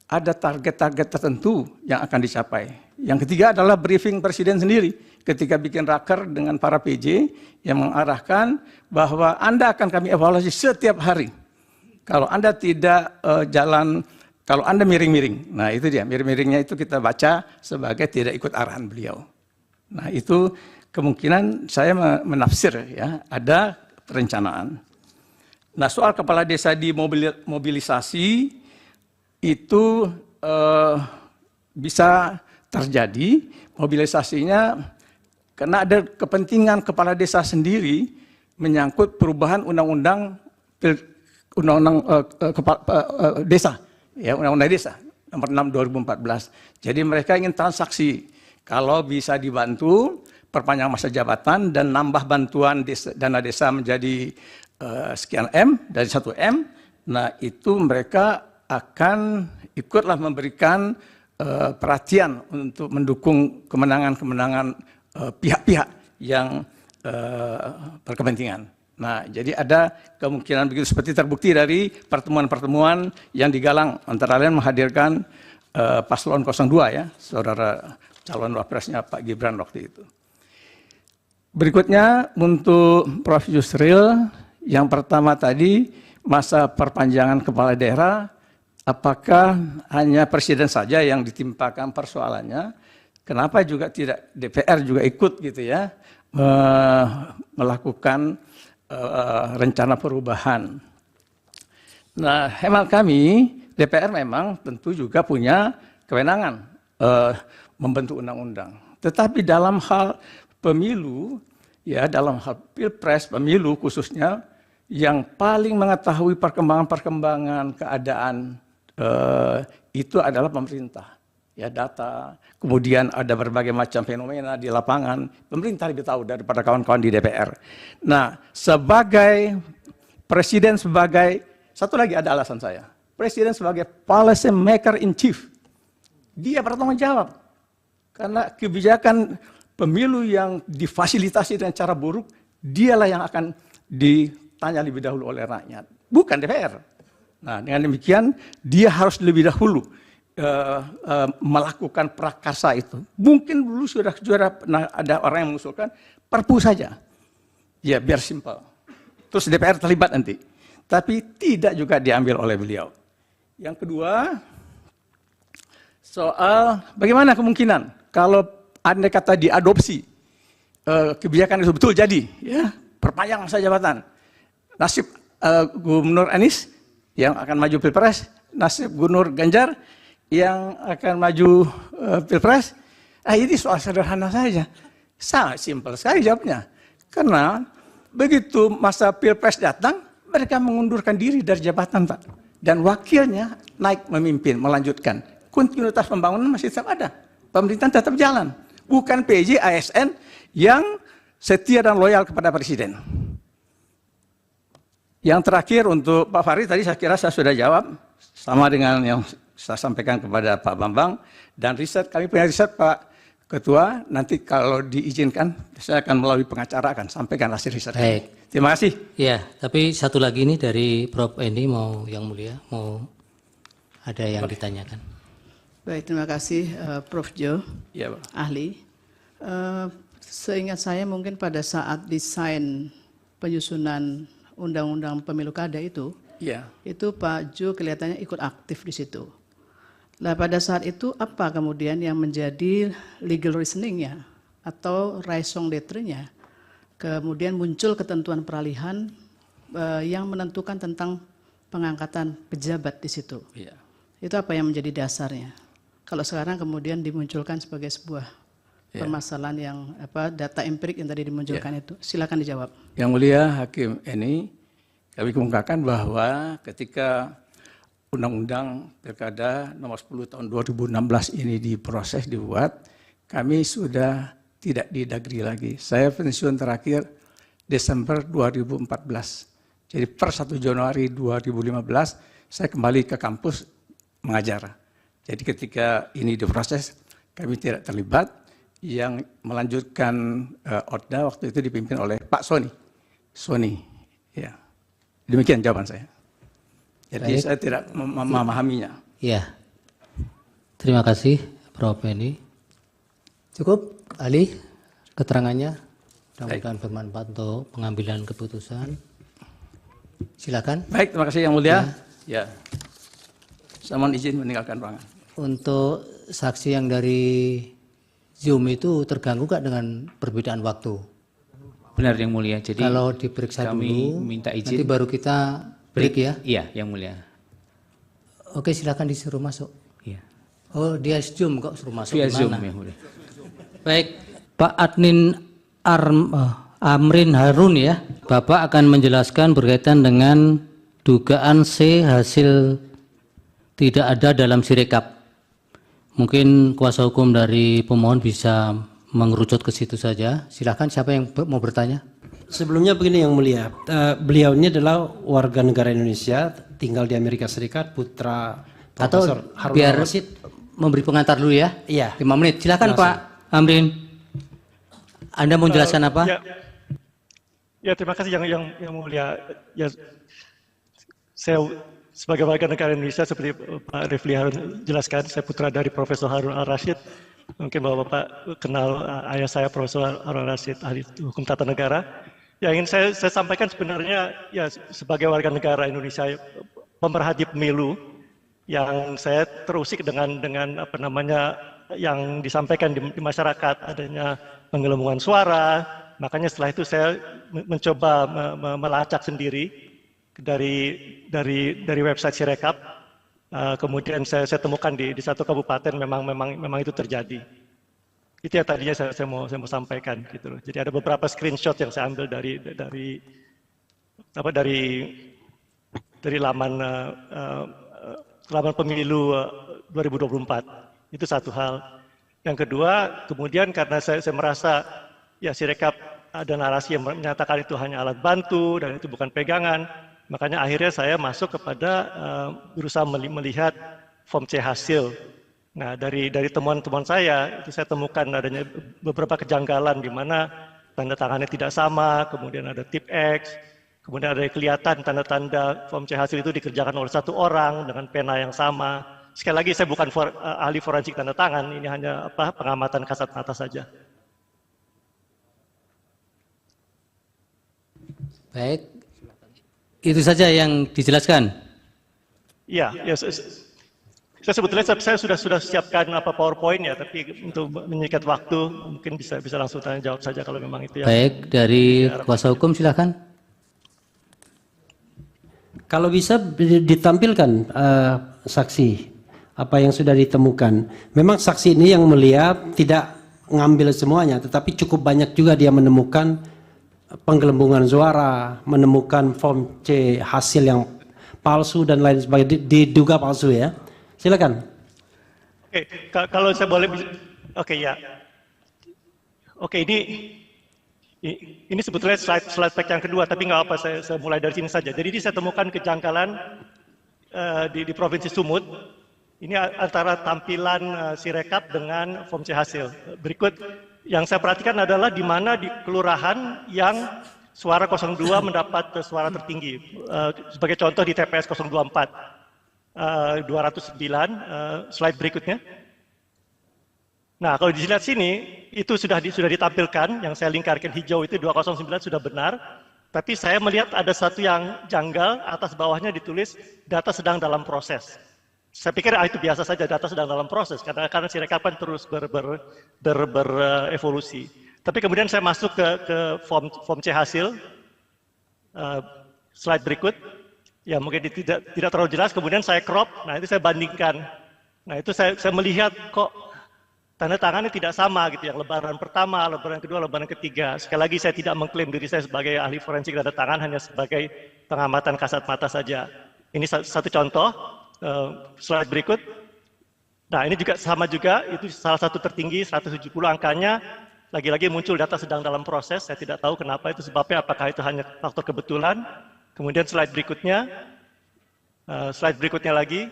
ada target-target tertentu yang akan dicapai. Yang ketiga adalah briefing Presiden sendiri ketika bikin raker dengan para PJ yang mengarahkan bahwa Anda akan kami evaluasi setiap hari. Kalau Anda tidak kalau Anda miring-miring. Nah, itu dia, miring-miringnya itu kita baca sebagai tidak ikut arahan beliau. Nah, itu kemungkinan saya menafsir ya, ada perencanaan. Nah, soal kepala desa dimobilisasi itu bisa terjadi mobilisasinya karena ada kepentingan kepala desa sendiri menyangkut perubahan undang-undang desa, ya, undang-undang desa nomor 6 2014. Jadi mereka ingin transaksi. Kalau bisa dibantu perpanjang masa jabatan dan nambah bantuan dana desa menjadi sekian M dari 1 M, nah itu mereka akan ikutlah memberikan perhatian untuk mendukung kemenangan-kemenangan pihak-pihak yang berkepentingan. Nah, jadi ada kemungkinan begitu seperti terbukti dari pertemuan-pertemuan yang digalang antara lain menghadirkan paslon 02 ya, saudara calon wapresnya Pak Gibran waktu itu. Berikutnya untuk Prof. Yusril, yang pertama tadi masa perpanjangan kepala daerah, apakah hanya presiden saja yang ditimpakan persoalannya? Kenapa juga tidak DPR juga ikut gitu ya melakukan rencana perubahan? Nah, hemat kami DPR memang tentu juga punya kewenangan membentuk undang-undang. Tetapi dalam hal pemilu, ya dalam hal pilpres, pemilu khususnya, yang paling mengetahui perkembangan-perkembangan keadaan itu adalah pemerintah. Ya, data, kemudian ada berbagai macam fenomena di lapangan, pemerintah lebih tahu daripada kawan-kawan di DPR. Nah, sebagai presiden, satu lagi ada alasan saya, presiden sebagai policy maker in chief, dia bertanggung jawab. Karena kebijakan pemilu yang difasilitasi dengan cara buruk, dialah yang akan ditanya lebih dahulu oleh rakyat, bukan DPR. Nah, dengan demikian dia harus lebih dahulu melakukan prakarsa itu. Mungkin dulu sudah pernah ada orang yang mengusulkan perpu saja, ya biar simpel. Terus DPR terlibat nanti, tapi tidak juga diambil oleh beliau. Yang kedua, soal bagaimana kemungkinan kalau andai kata diadopsi kebijakan itu betul jadi, ya perpanjang masa jabatan. Nasib Gubernur Anies yang akan maju pilpres, nasib Gubernur Ganjar yang akan maju pilpres. Ini soal sederhana saja, sangat simpel sekali jawabnya. Karena begitu masa pilpres datang, mereka mengundurkan diri dari jabatan, Pak, dan wakilnya naik memimpin, melanjutkan. Kontinuitas pembangunan masih tetap ada. Pemerintahan tetap jalan. Bukan PJ, ASN yang setia dan loyal kepada presiden. Yang terakhir untuk Pak Farid, tadi saya kira saya sudah jawab. Sama dengan yang saya sampaikan kepada Pak Bambang. Dan riset, kami punya riset Pak Ketua. Nanti kalau diizinkan, saya akan melalui pengacara akan sampaikan hasil riset. Baik. Terima kasih. Ya, tapi satu lagi ini dari Prof. Endi, mau yang mulia, mau ada yang ditanyakan. Baik, terima kasih Prof. Jo, Ya, Pak. ahli. Seingat saya mungkin pada saat desain penyusunan Undang-Undang Pemilu Kada itu Pak Jo kelihatannya ikut aktif di situ. Nah, pada saat itu apa kemudian yang menjadi legal reasoningnya atau raison d'être-nya? Kemudian muncul ketentuan peralihan yang menentukan tentang pengangkatan pejabat di situ. Itu apa yang menjadi dasarnya? Kalau sekarang kemudian dimunculkan sebagai sebuah permasalahan yang data empirik yang tadi dimunculkan itu, silakan dijawab. Yang mulia Hakim ini kami kemukakan bahwa ketika Undang-Undang Pilkada nomor 10 tahun 2016 ini diproses, dibuat, kami sudah tidak di Dagri lagi. Saya pensiun terakhir Desember 2014. Jadi per 1 Januari 2015 saya kembali ke kampus mengajar. Jadi ketika ini diproses, kami tidak terlibat. yang melanjutkan ODA waktu itu dipimpin oleh Pak Sony. Ya. Demikian jawaban saya. Jadi Baik. saya tidak memahaminya. Ya, terima kasih Prof. Beni. Cukup, ahli, keterangannya. Mudah-mudahan bermanfaat untuk pengambilan keputusan. Silakan. Baik, terima kasih Yang Mulia. Ya. Saya mohon izin meninggalkan ruangan. Untuk saksi yang dari Zoom itu terganggu nggak dengan perbedaan waktu? Benar Yang Mulia. Jadi kalau diperiksa kami dulu, minta izin. nanti baru kita break ya. Iya, Yang Mulia. Oke, silakan disuruh masuk. Iya. Oh, dia Zoom kok suruh masuk. Via Zoom gimana? Yang Mulia. Baik, Pak Adnin Amrin Harun ya, Bapak akan menjelaskan berkaitan dengan dugaan C hasil tidak ada dalam Sirekap. Mungkin kuasa hukum dari pemohon bisa mengerucut ke situ saja. Silakan, siapa yang mau bertanya? Sebelumnya begini Yang Mulia, beliau ini adalah warga negara Indonesia, tinggal di Amerika Serikat, putra Profesor Atau Harun biar Al-Rashid. memberi pengantar dulu ya? Iya. 5 menit. Silakan Langsung. Pak Amrin. Anda mau menjelaskan apa? Ya, terima kasih yang mulia. Ya, saya sebagai warga negara Indonesia seperti Pak Refli Harun jelaskan, saya putra dari Profesor Harun Al-Rashid. Mungkin Bapak kenal ayah saya Profesor Harun Al-Rashid, ahli hukum tata negara. Yang ingin saya sampaikan sebenarnya ya sebagai warga negara Indonesia, pemerhati pemilu, yang saya terusik dengan apa namanya yang disampaikan di masyarakat, adanya penggelembungan suara. Makanya setelah itu saya mencoba melacak sendiri dari website Sirekap. Kemudian saya temukan di satu kabupaten memang itu terjadi. Itu yang tadinya saya mau sampaikan gitu loh. Jadi ada beberapa screenshot yang saya ambil dari laman pemilu 2024. Itu satu hal. Yang kedua, kemudian karena saya merasa ya Sirekap ada narasi yang menyatakan itu hanya alat bantu dan itu bukan pegangan, makanya akhirnya saya masuk kepada berusaha melihat form C hasil. Nah, dari temuan-temuan saya itu saya temukan adanya beberapa kejanggalan di mana tanda tangannya tidak sama, kemudian ada tip X, kemudian ada kelihatan tanda-tanda form C hasil itu dikerjakan oleh satu orang dengan pena yang sama. Sekali lagi saya bukan ahli forensik tanda tangan, ini hanya pengamatan kasat mata saja. Baik, itu saja yang dijelaskan. Iya, ya, saya sebetulnya saya sudah siapkan PowerPoint ya, tapi untuk menyikat waktu mungkin bisa langsung tanya jawab saja kalau memang itu ya. Baik, dari kuasa hukum silakan. Kalau bisa ditampilkan saksi apa yang sudah ditemukan. Memang saksi ini yang melihat tidak ngambil semuanya, tetapi cukup banyak juga dia menemukan penggelembungan suara, menemukan form C hasil yang palsu dan lain sebagainya, diduga palsu ya. Silakan. Oke, kalau saya boleh, oke ya. Oke, ini sebetulnya slide pack yang kedua, tapi nggak apa, saya mulai dari sini saja. Jadi ini saya temukan kejanggalan di Provinsi Sumut. Ini antara tampilan Sirekap dengan form C hasil. Berikut yang saya perhatikan adalah di mana di kelurahan yang suara 02 mendapat suara tertinggi. Sebagai contoh di TPS 024. 209, slide berikutnya. Nah, kalau dilihat sini, itu sudah ditampilkan, yang saya lingkarkan hijau itu 209 sudah benar, tapi saya melihat ada satu yang janggal, atas bawahnya ditulis data sedang dalam proses. Saya pikir itu biasa saja, data sedang dalam proses, karena Sirekap kan terus berevolusi. Tapi kemudian saya masuk ke form C hasil, slide berikut. Ya mungkin tidak terlalu jelas, kemudian saya crop, nah itu saya bandingkan. Nah itu saya melihat kok tanda tangannya tidak sama gitu, yang lebaran pertama, lebaran kedua, lebaran ketiga. Sekali lagi saya tidak mengklaim diri saya sebagai ahli forensik tanda tangan, hanya sebagai pengamatan kasat mata saja. Ini satu contoh, slide berikut. Nah ini juga sama juga, itu salah satu tertinggi, 170 angkanya, lagi-lagi muncul data sedang dalam proses, saya tidak tahu kenapa itu sebabnya, apakah itu hanya faktor kebetulan. Kemudian slide berikutnya lagi.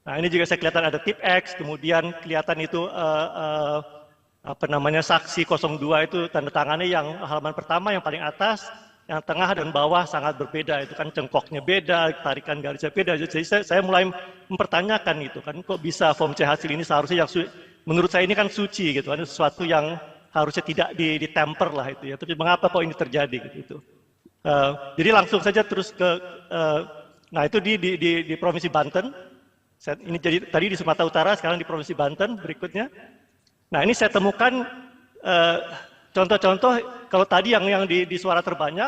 Nah ini juga saya kelihatan ada tip X, kemudian kelihatan itu saksi 02 itu tanda tangannya yang halaman pertama yang paling atas, yang tengah dan bawah sangat berbeda. Itu kan cengkoknya beda, tarikan garisnya beda. Jadi saya mulai mempertanyakan itu kan, kok bisa form C hasil ini seharusnya yang menurut saya ini kan suci gitu kan, sesuatu yang harusnya tidak ditemper lah itu ya. Tapi mengapa kok ini terjadi gitu? Jadi langsung saja terus ke, nah itu di Provinsi Banten. Ini jadi tadi di Sumatera Utara, sekarang di Provinsi Banten berikutnya. Nah ini saya temukan contoh-contoh, kalau tadi yang di suara terbanyak,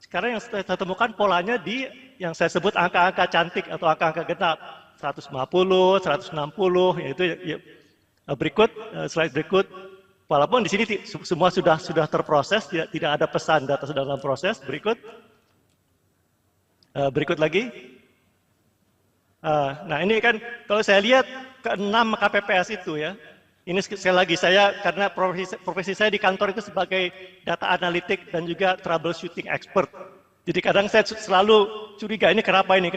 sekarang yang saya temukan polanya di yang saya sebut angka-angka cantik atau angka-angka genap, 150, 160, yaitu ya, berikut, slide berikut. Walaupun di sini semua sudah terproses, tidak ada pesan data sudah dalam proses. Berikut, berikut lagi. Nah ini kan kalau saya lihat ke-6 KPPS itu ya. Ini sekali lagi karena profesi saya di kantor itu sebagai data analitik dan juga troubleshooting expert. Jadi kadang saya selalu curiga ini kenapa ini,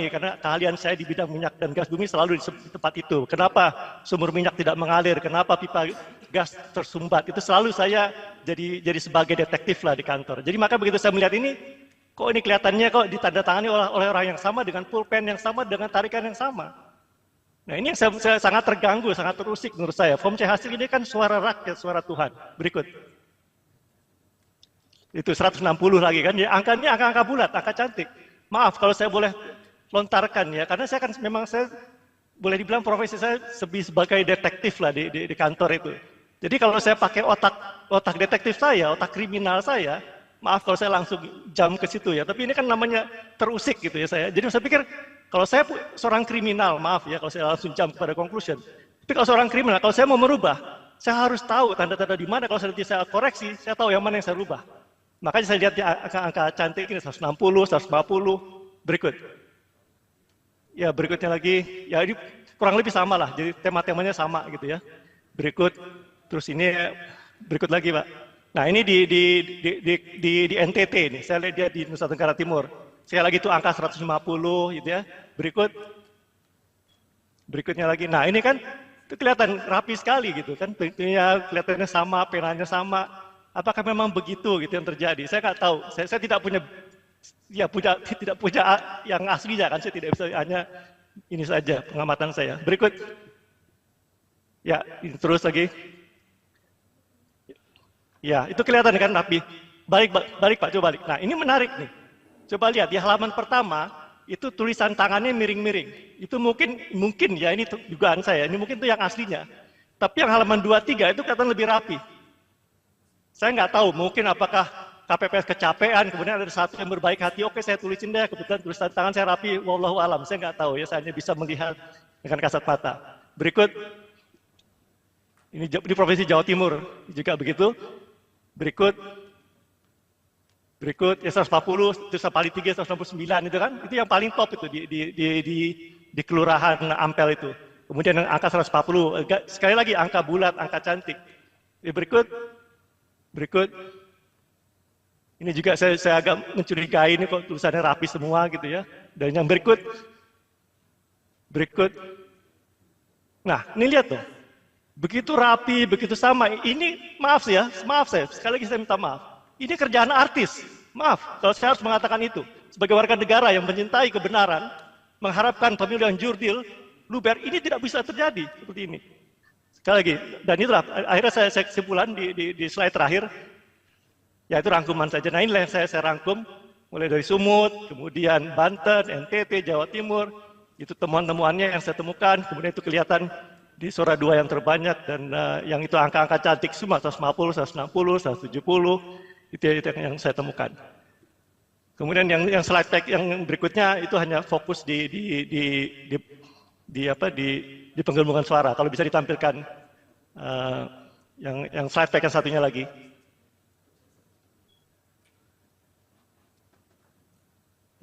karena keahlian saya di bidang minyak dan gas bumi selalu di tempat itu. Kenapa sumur minyak tidak mengalir, kenapa pipa gas tersumbat, itu selalu saya jadi sebagai detektif lah di kantor. Jadi maka begitu saya melihat ini, kok ini kelihatannya kok ditandatangani oleh orang yang sama dengan pulpen yang sama dengan tarikan yang sama. Nah ini yang saya sangat terganggu, sangat terusik menurut saya. Form C hasil ini kan suara rakyat, suara Tuhan. Berikut. Itu 160 lagi kan, ya, angkanya angka-angka bulat, angka cantik. Maaf kalau saya boleh lontarkan ya, karena saya kan memang saya boleh dibilang profesi saya sebagai detektif lah di kantor itu. Jadi kalau saya pakai otak detektif saya, otak kriminal saya, maaf kalau saya langsung jam ke situ ya, tapi ini kan namanya terusik gitu ya saya. Jadi saya pikir, kalau saya seorang kriminal, maaf ya kalau saya langsung jump kepada conclusion. Tapi kalau seorang kriminal, kalau saya mau merubah, saya harus tahu tanda-tanda di mana. Kalau saya koreksi, saya tahu yang mana yang saya rubah. Makanya saya lihat di angka-angka cantik ini 160, 150, berikut. Ya berikutnya lagi, ya ini kurang lebih sama lah. Jadi tema-temanya sama gitu ya. Berikut, terus ini berikut lagi Pak. Nah ini di NTT ini, saya lihat dia di Nusa Tenggara Timur. Sekali lagi itu angka 150 gitu ya. Berikutnya lagi. Nah ini kan itu kelihatan rapi sekali gitu kan. Penanya kelihatannya sama, penanya sama. Apakah memang begitu gitu yang terjadi? Saya nggak tahu. Saya tidak punya yang aslinya kan. Saya tidak bisa, hanya ini saja pengamatan saya. Berikut. Ya, ini terus lagi. Ya, itu kelihatan kan rapi. Balik Pak, coba balik. Nah ini menarik nih. Coba lihat di halaman pertama itu tulisan tangannya miring-miring. Itu mungkin ya ini dugaan saya. Ini mungkin itu yang aslinya. Tapi yang halaman 23 itu kelihatan lebih rapi. Saya nggak tahu mungkin apakah KPPS kecapean, kemudian ada satu yang berbaik hati. Oke saya tulisin deh. Kebetulan tulisan tangan saya rapi. Wallahu alam. Saya nggak tahu ya. Saya hanya bisa melihat dengan kasat mata. Berikut. Ini di Provinsi Jawa Timur juga begitu. Berikut ya 140, itu paling 3, 169 itu kan, itu yang paling top itu di Kelurahan Ampel itu. Kemudian yang angka 140, sekali lagi angka bulat, angka cantik. Berikut, ini juga saya agak mencurigai ini kok tulisannya rapi semua gitu ya. Dan yang berikut, nah ini lihat tuh, begitu rapi, begitu sama. Ini maaf saya, sekali lagi saya minta maaf. Ini kerjaan artis. Maaf, kalau saya harus mengatakan itu. Sebagai warga negara yang mencintai kebenaran, mengharapkan pemilu yang jurdil, luber, ini tidak bisa terjadi seperti ini. Sekali lagi, dan itulah akhirnya saya kesimpulan di slide terakhir, yaitu rangkuman saja. Nah inilah yang saya rangkum, mulai dari Sumut, kemudian Banten, NTT, Jawa Timur, itu temuan-temuannya yang saya temukan, kemudian itu kelihatan di Sora 2 yang terbanyak, dan yang itu angka-angka cantik semua, 150, 160, 170, itu yang saya temukan. Kemudian yang slide pack yang berikutnya itu hanya fokus di penggelembungan suara. Kalau bisa ditampilkan yang slide pack yang satunya lagi.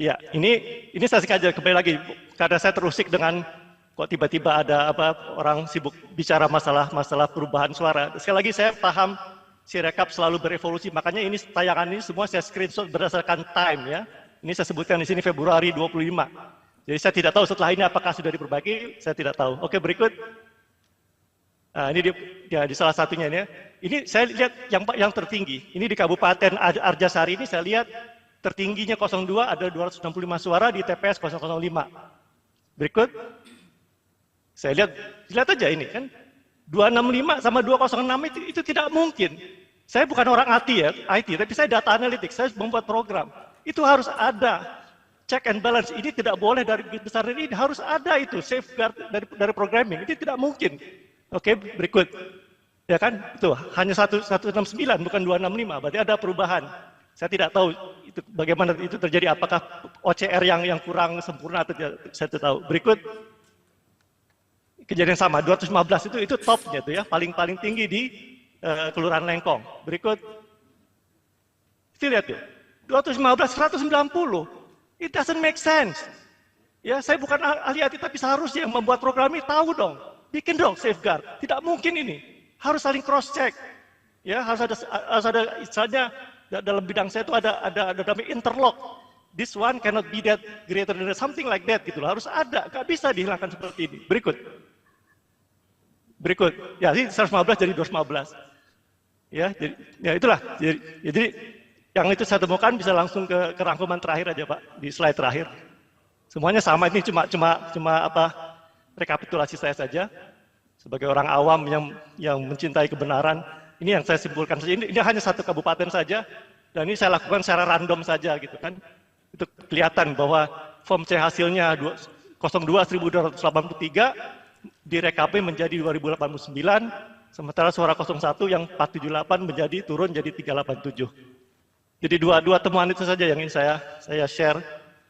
Ya, ini saya sengaja kembali lagi karena saya terusik dengan kok tiba-tiba ada orang sibuk bicara masalah perubahan suara. Sekali lagi saya paham Sirekap selalu berevolusi, makanya ini tayangan ini semua saya screenshot berdasarkan time ya. Ini saya sebutkan di sini Februari 25. Jadi saya tidak tahu setelah ini apakah sudah diperbaiki, saya tidak tahu. Oke, berikut. Di salah satunya ini. Ini saya lihat yang tertinggi. Ini di Kabupaten Arjasari ini saya lihat tertingginya 02 ada 265 suara di TPS 005. Berikut. Saya lihat aja ini kan. 265 sama 206 itu tidak mungkin. Saya bukan orang IT, tapi saya data analytics, saya membuat program. Itu harus ada check and balance. Ini tidak boleh dari besar ini harus ada itu safeguard dari programming. Ini tidak mungkin. Oke, berikut. Ya kan? Itu hanya 169 bukan 265. Berarti ada perubahan. Saya tidak tahu itu bagaimana itu terjadi, apakah OCR yang kurang sempurna atau tidak, saya tidak tahu. Berikut. Kejadian sama 215 itu topnya tuh ya, paling tinggi di Kelurahan Lengkong. Berikut. Kita lihat tuh. 215 190. It doesn't make sense. Ya, saya bukan ahli IT tapi seharusnya yang membuat program ini tahu dong. Bikin dong safeguard. Tidak mungkin ini. Harus saling cross check. Ya, harus ada istilahnya dalam bidang saya itu ada namanya interlock. This one cannot be that greater than something like that gitu loh. Harus ada. Gak bisa dihilangkan seperti ini. Berikut. Ya, ini 115 jadi 215. Ya, itulah. Jadi yang itu saya temukan bisa langsung ke rangkuman terakhir aja Pak, di slide terakhir. Semuanya sama, ini cuma rekapitulasi saya saja sebagai orang awam yang mencintai kebenaran. Ini yang saya simpulkan saja. Ini hanya satu kabupaten saja dan ini saya lakukan secara random saja gitu kan. Itu kelihatan bahwa form C hasilnya 02.283 di RKP menjadi 2089, sementara suara 01 yang 478 menjadi turun jadi 387. Jadi dua temuan itu saja yang ingin saya share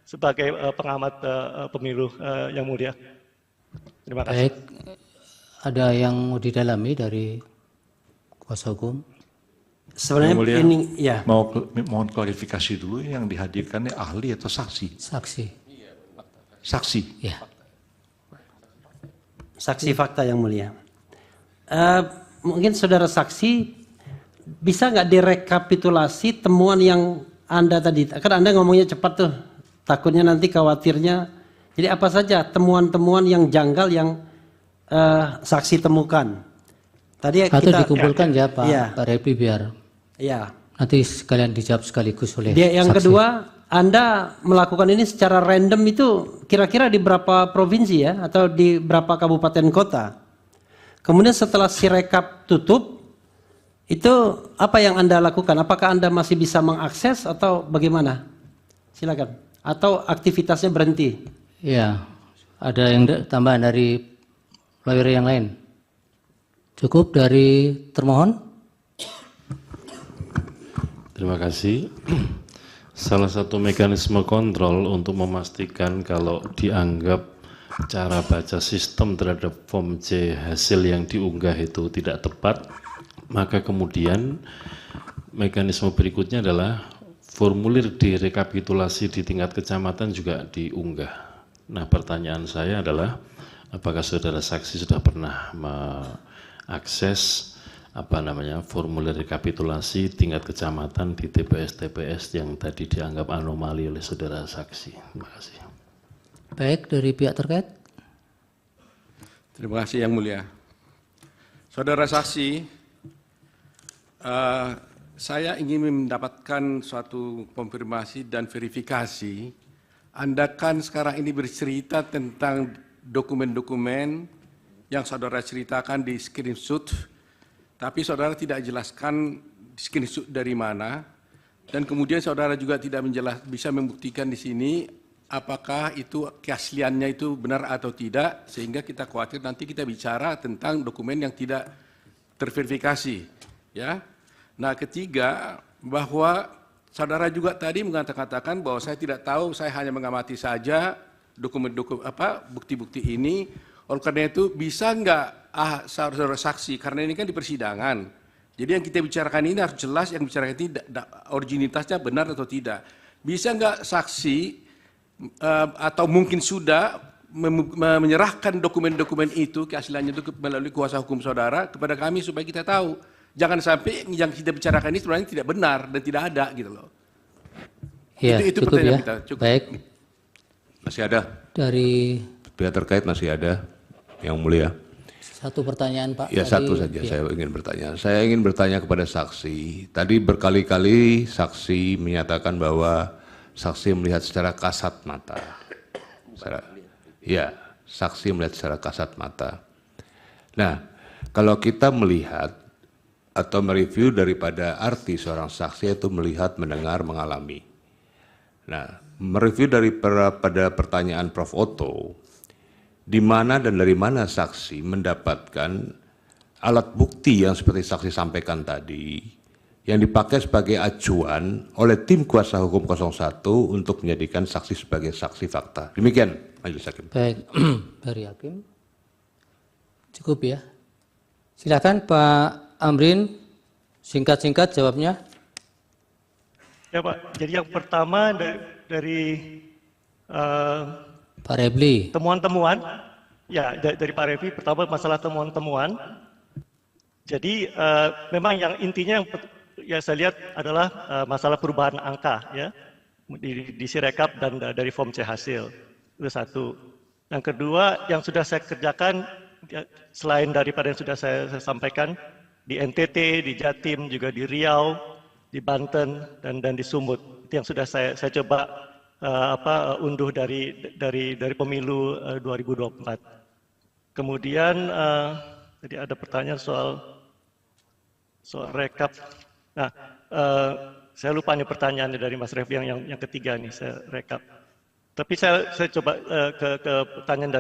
sebagai pengamat pemilu yang mulia. Terima kasih. Baik, ada yang mau didalami dari kuasa hukum? Sebenarnya mulia, ini ya. Mohon klarifikasi dulu, yang dihadirkannya ahli atau saksi? Saksi. Saksi. Ya. Saksi fakta yang mulia. Mungkin saudara saksi bisa nggak direkapitulasi temuan yang Anda tadi? Kan Anda ngomongnya cepat tuh, takutnya nanti khawatirnya. Jadi apa saja temuan-temuan yang janggal yang saksi temukan? Tadi atau kita dikumpulkan ya Pak, ya. Pak Repli biar ya. nanti sekalian dijawab sekaligus oleh Yang saksi. kedua, Anda melakukan ini secara random itu kira-kira di berapa provinsi ya, atau di berapa kabupaten kota? Kemudian setelah Sirekap tutup, itu apa yang Anda lakukan? Apakah Anda masih bisa mengakses atau bagaimana? Silakan. Atau aktivitasnya berhenti? Ya, ada yang tambahan dari lawyer yang lain? Cukup dari termohon? Terima kasih. Salah satu mekanisme kontrol untuk memastikan kalau dianggap cara baca sistem terhadap form C hasil yang diunggah itu tidak tepat, maka kemudian mekanisme berikutnya adalah formulir direkapitulasi di tingkat kecamatan juga diunggah. Nah, pertanyaan saya adalah apakah saudara saksi sudah pernah mengakses formulir rekapitulasi tingkat kecamatan di TPS-TPS yang tadi dianggap anomali oleh saudara saksi? Terima kasih. Baik, dari pihak terkait. Terima kasih yang mulia. Saudara saksi, saya ingin mendapatkan suatu konfirmasi dan verifikasi. Anda kan sekarang ini bercerita tentang dokumen-dokumen yang saudara ceritakan di screenshot, tapi saudara tidak jelaskan screenshot dari mana, dan kemudian saudara juga tidak bisa membuktikan di sini apakah itu keasliannya itu benar atau tidak, sehingga kita khawatir nanti kita bicara tentang dokumen yang tidak terverifikasi. Ya. Nah, ketiga, bahwa saudara juga tadi mengatakan bahwa saya tidak tahu, saya hanya mengamati saja dokumen-dokumen bukti-bukti ini. Oleh karena itu bisa enggak saudara saksi, karena ini kan di persidangan. Jadi yang kita bicarakan ini harus jelas, yang bicarakan ini originalitasnya benar atau tidak. Bisa enggak saksi atau mungkin sudah menyerahkan dokumen-dokumen itu, keasliannya itu melalui kuasa hukum saudara kepada kami supaya kita tahu. Jangan sampai yang kita bicarakan ini sebenarnya tidak benar dan tidak ada gitu loh. Ya, itu cukup pertanyaan ya. kita. Cukup. Baik. Masih ada. Dari pihak terkait masih ada, yang mulia. Satu pertanyaan Pak. Ya, satu saja saya ingin bertanya. Saya ingin bertanya kepada saksi. Tadi berkali-kali saksi menyatakan bahwa saksi melihat secara kasat mata. Ya, saksi melihat secara kasat mata. Nah, kalau kita melihat atau mereview daripada arti seorang saksi itu melihat, mendengar, mengalami. Nah, mereview pada pertanyaan Prof. Otto, di mana dan dari mana saksi mendapatkan alat bukti yang seperti saksi sampaikan tadi, yang dipakai sebagai acuan oleh tim kuasa hukum 01 untuk menjadikan saksi sebagai saksi fakta. Demikian, Majelis Hakim. Baik, dari Hakim. Cukup ya. Silakan Pak Amrin, singkat-singkat jawabnya. Ya Pak, jadi yang pertama dari Pak Repli. temuan-temuan, ya dari Pak Refli, pertama masalah temuan-temuan. Jadi memang yang intinya yang saya lihat adalah masalah perubahan angka ya di Sirekap dan dari form C hasil. Itu satu. Yang kedua, yang sudah saya kerjakan ya, selain daripada yang sudah saya sampaikan di NTT, di Jatim, juga di Riau, di Banten dan di Sumut. Itu yang sudah saya coba unduh dari pemilu 2024. Kemudian tadi ada pertanyaan soal rekap. Nah, saya lupa nih pertanyaannya dari Mas Refli yang ketiga nih, saya rekap. Tapi saya coba ke pertanyaan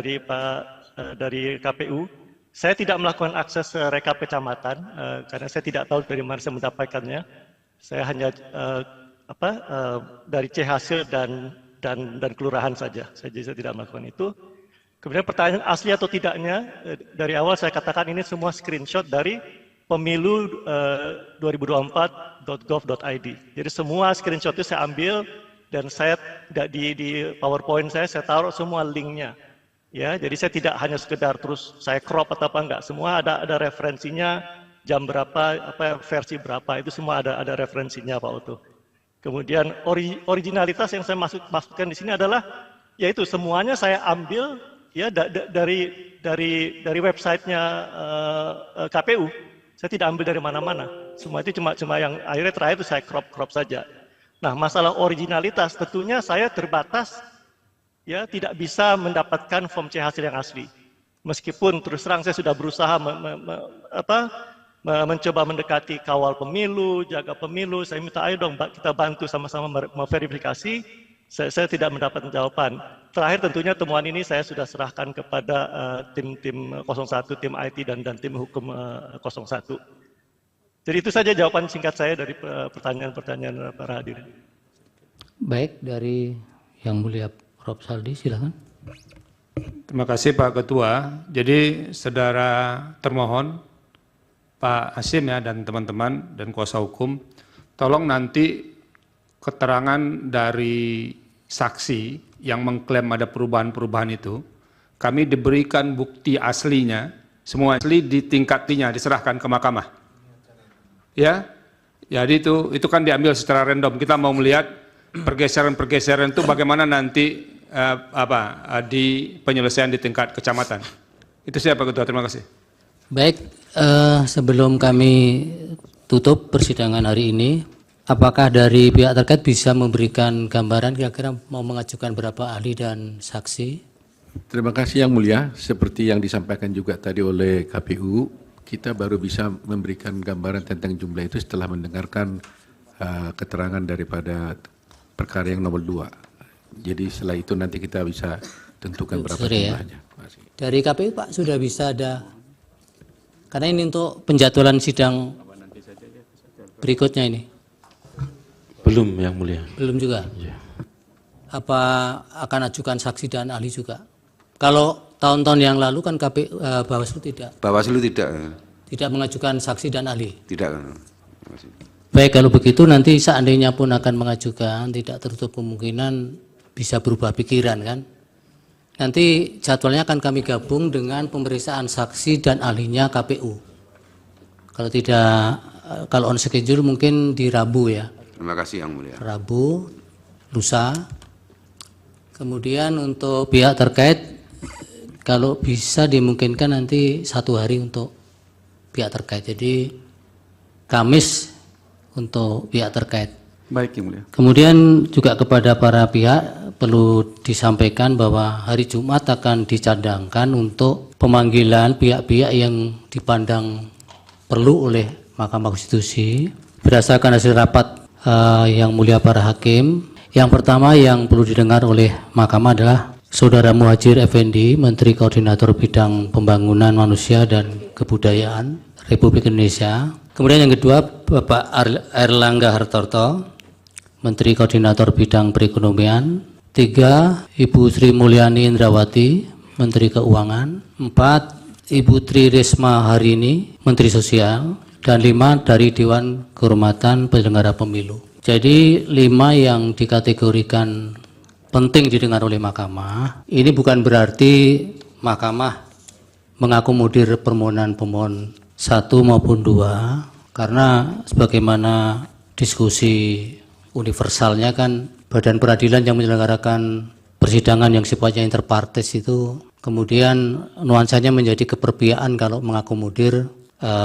dari KPU. Saya tidak melakukan akses rekap kecamatan karena saya tidak tahu dari mana saya mendapatkannya. Saya hanya dari C hasil dan kelurahan saja. Saya tidak melakukan itu. Kemudian pertanyaan asli atau tidaknya, dari awal saya katakan ini semua screenshot dari pemilu 2024.gov.id. Jadi semua screenshot itu saya ambil dan saya di PowerPoint saya taruh semua linknya. Ya, jadi saya tidak hanya sekedar terus saya crop atau apa enggak, semua ada referensinya, jam berapa, versi berapa, itu semua ada referensinya Pak Otto. Kemudian originalitas yang saya masukkan di sini adalah yaitu semuanya saya ambil ya dari websitenya KPU. Saya tidak ambil dari mana-mana. Semua itu cuma yang akhirnya terakhir itu saya crop saja. Nah, masalah originalitas tentunya saya terbatas ya tidak bisa mendapatkan form C hasil yang asli. Meskipun terus terang saya sudah berusaha mencoba mendekati kawal pemilu, jaga pemilu, saya minta ayo dong kita bantu sama-sama memverifikasi, saya tidak mendapat jawaban. Terakhir tentunya temuan ini saya sudah serahkan kepada tim 01, tim IT dan tim hukum 01. Jadi itu saja jawaban singkat saya dari pertanyaan-pertanyaan para hadirin. Baik, dari Yang Mulia Prof. Saldi, silakan. Terima kasih Pak Ketua. Jadi saudara termohon, Pak Hasim ya dan teman-teman dan kuasa hukum, tolong nanti keterangan dari saksi yang mengklaim ada perubahan-perubahan itu, kami diberikan bukti aslinya, semua asli ditingkatinya, diserahkan ke mahkamah. Ya, jadi itu kan diambil secara random. Kita mau melihat pergeseran-pergeseran itu bagaimana nanti di penyelesaian di tingkat kecamatan. Itu saya Pak Ketua, terima kasih. Baik, sebelum kami tutup persidangan hari ini, apakah dari pihak terkait bisa memberikan gambaran kira-kira mau mengajukan berapa ahli dan saksi? Terima kasih Yang Mulia. Seperti yang disampaikan juga tadi oleh KPU, kita baru bisa memberikan gambaran tentang jumlah itu setelah mendengarkan keterangan daripada perkara yang nomor 2. Jadi setelah itu nanti kita bisa tentukan berapa jumlahnya. Dari KPU Pak sudah bisa ada, karena ini untuk penjadwalan sidang berikutnya ini. Belum Yang Mulia. Belum juga? Ya. Apa akan ajukan saksi dan ahli juga? Kalau tahun-tahun yang lalu kan Bawaslu tidak. Bawaslu tidak. Tidak mengajukan saksi dan ahli. Tidak. Baik, kalau begitu nanti seandainya pun akan mengajukan, tidak tertutup kemungkinan bisa berubah pikiran kan. Nanti jadwalnya akan kami gabung dengan pemeriksaan saksi dan ahlinya KPU. Kalau tidak, kalau on schedule mungkin di Rabu ya. Terima kasih Yang Mulia. Rabu, lusa. Kemudian untuk pihak terkait kalau bisa dimungkinkan nanti 1 hari untuk pihak terkait. Jadi Kamis untuk pihak terkait. Baik, Yang Mulia. Kemudian juga kepada para pihak perlu disampaikan bahwa hari Jumat akan dicadangkan untuk pemanggilan pihak-pihak yang dipandang perlu oleh Mahkamah Konstitusi berdasarkan hasil rapat Yang Mulia para hakim. Yang pertama yang perlu didengar oleh Mahkamah adalah Saudara Muhadjir Effendi, Menteri Koordinator Bidang Pembangunan Manusia dan Kebudayaan Republik Indonesia. Kemudian yang kedua, Bapak Erlangga Hartarto, Menteri Koordinator Bidang Perekonomian. 3, Ibu Sri Mulyani Indrawati, Menteri Keuangan. 4, Ibu Tri Risma Harini, Menteri Sosial. Dan 5 dari Dewan Kehormatan Penyelenggara Pemilu. Jadi 5 yang dikategorikan penting didengar oleh Mahkamah. Ini bukan berarti Mahkamah mengakomodir permohonan pemohon 1 maupun 2, karena sebagaimana diskusi universalnya kan badan peradilan yang menyelenggarakan persidangan yang sifatnya interpartes itu kemudian nuansanya menjadi keperpihakan kalau mengakomodir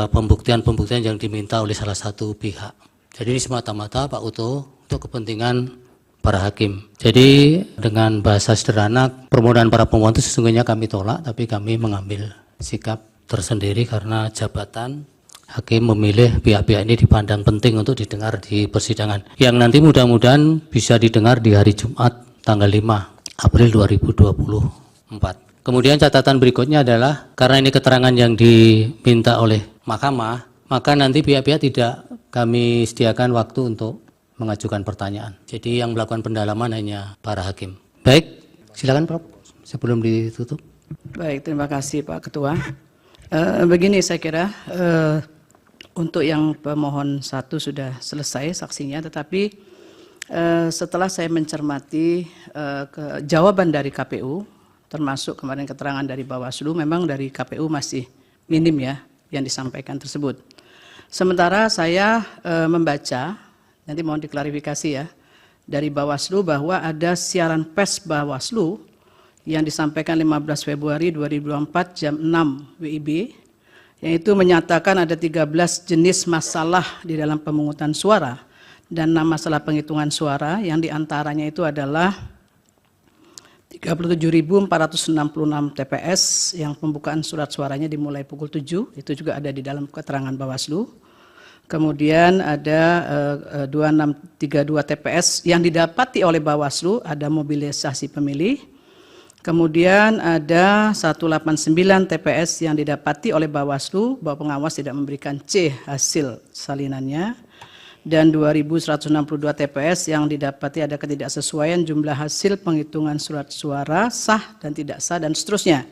pembuktian-pembuktian yang diminta oleh salah satu pihak. Jadi ini semata-mata Pak Uto untuk kepentingan para hakim. Jadi dengan bahasa sederhana, permohonan para pemohon itu sesungguhnya kami tolak, tapi kami mengambil sikap tersendiri karena jabatan hakim memilih pihak-pihak ini dipandang penting untuk didengar di persidangan. Yang nanti mudah-mudahan bisa didengar di hari Jumat tanggal 5 April 2024. Kemudian catatan berikutnya adalah karena ini keterangan yang diminta oleh Mahkamah, maka nanti pihak-pihak tidak kami sediakan waktu untuk mengajukan pertanyaan. Jadi yang melakukan pendalaman hanya para hakim. Baik, silakan Prof. Sebelum ditutup. Baik, terima kasih Pak Ketua. Begini saya kira untuk yang pemohon 1 sudah selesai saksinya, tetapi setelah saya mencermati jawaban dari KPU, termasuk kemarin keterangan dari Bawaslu, memang dari KPU masih minim ya yang disampaikan tersebut. Sementara saya membaca, nanti mohon diklarifikasi ya, dari Bawaslu bahwa ada siaran pers Bawaslu yang disampaikan 15 Februari 2024 jam 6 WIB, yaitu menyatakan ada 13 jenis masalah di dalam pemungutan suara dan 6 masalah penghitungan suara yang diantaranya itu adalah 37.466 TPS yang pembukaan surat suaranya dimulai pukul 7, itu juga ada di dalam keterangan Bawaslu. Kemudian ada 2632 TPS yang didapati oleh Bawaslu, ada mobilisasi pemilih. Kemudian ada 189 TPS yang didapati oleh Bawaslu bahwa pengawas tidak memberikan C hasil salinannya. Dan 2162 TPS yang didapati ada ketidaksesuaian jumlah hasil penghitungan surat suara sah dan tidak sah dan seterusnya.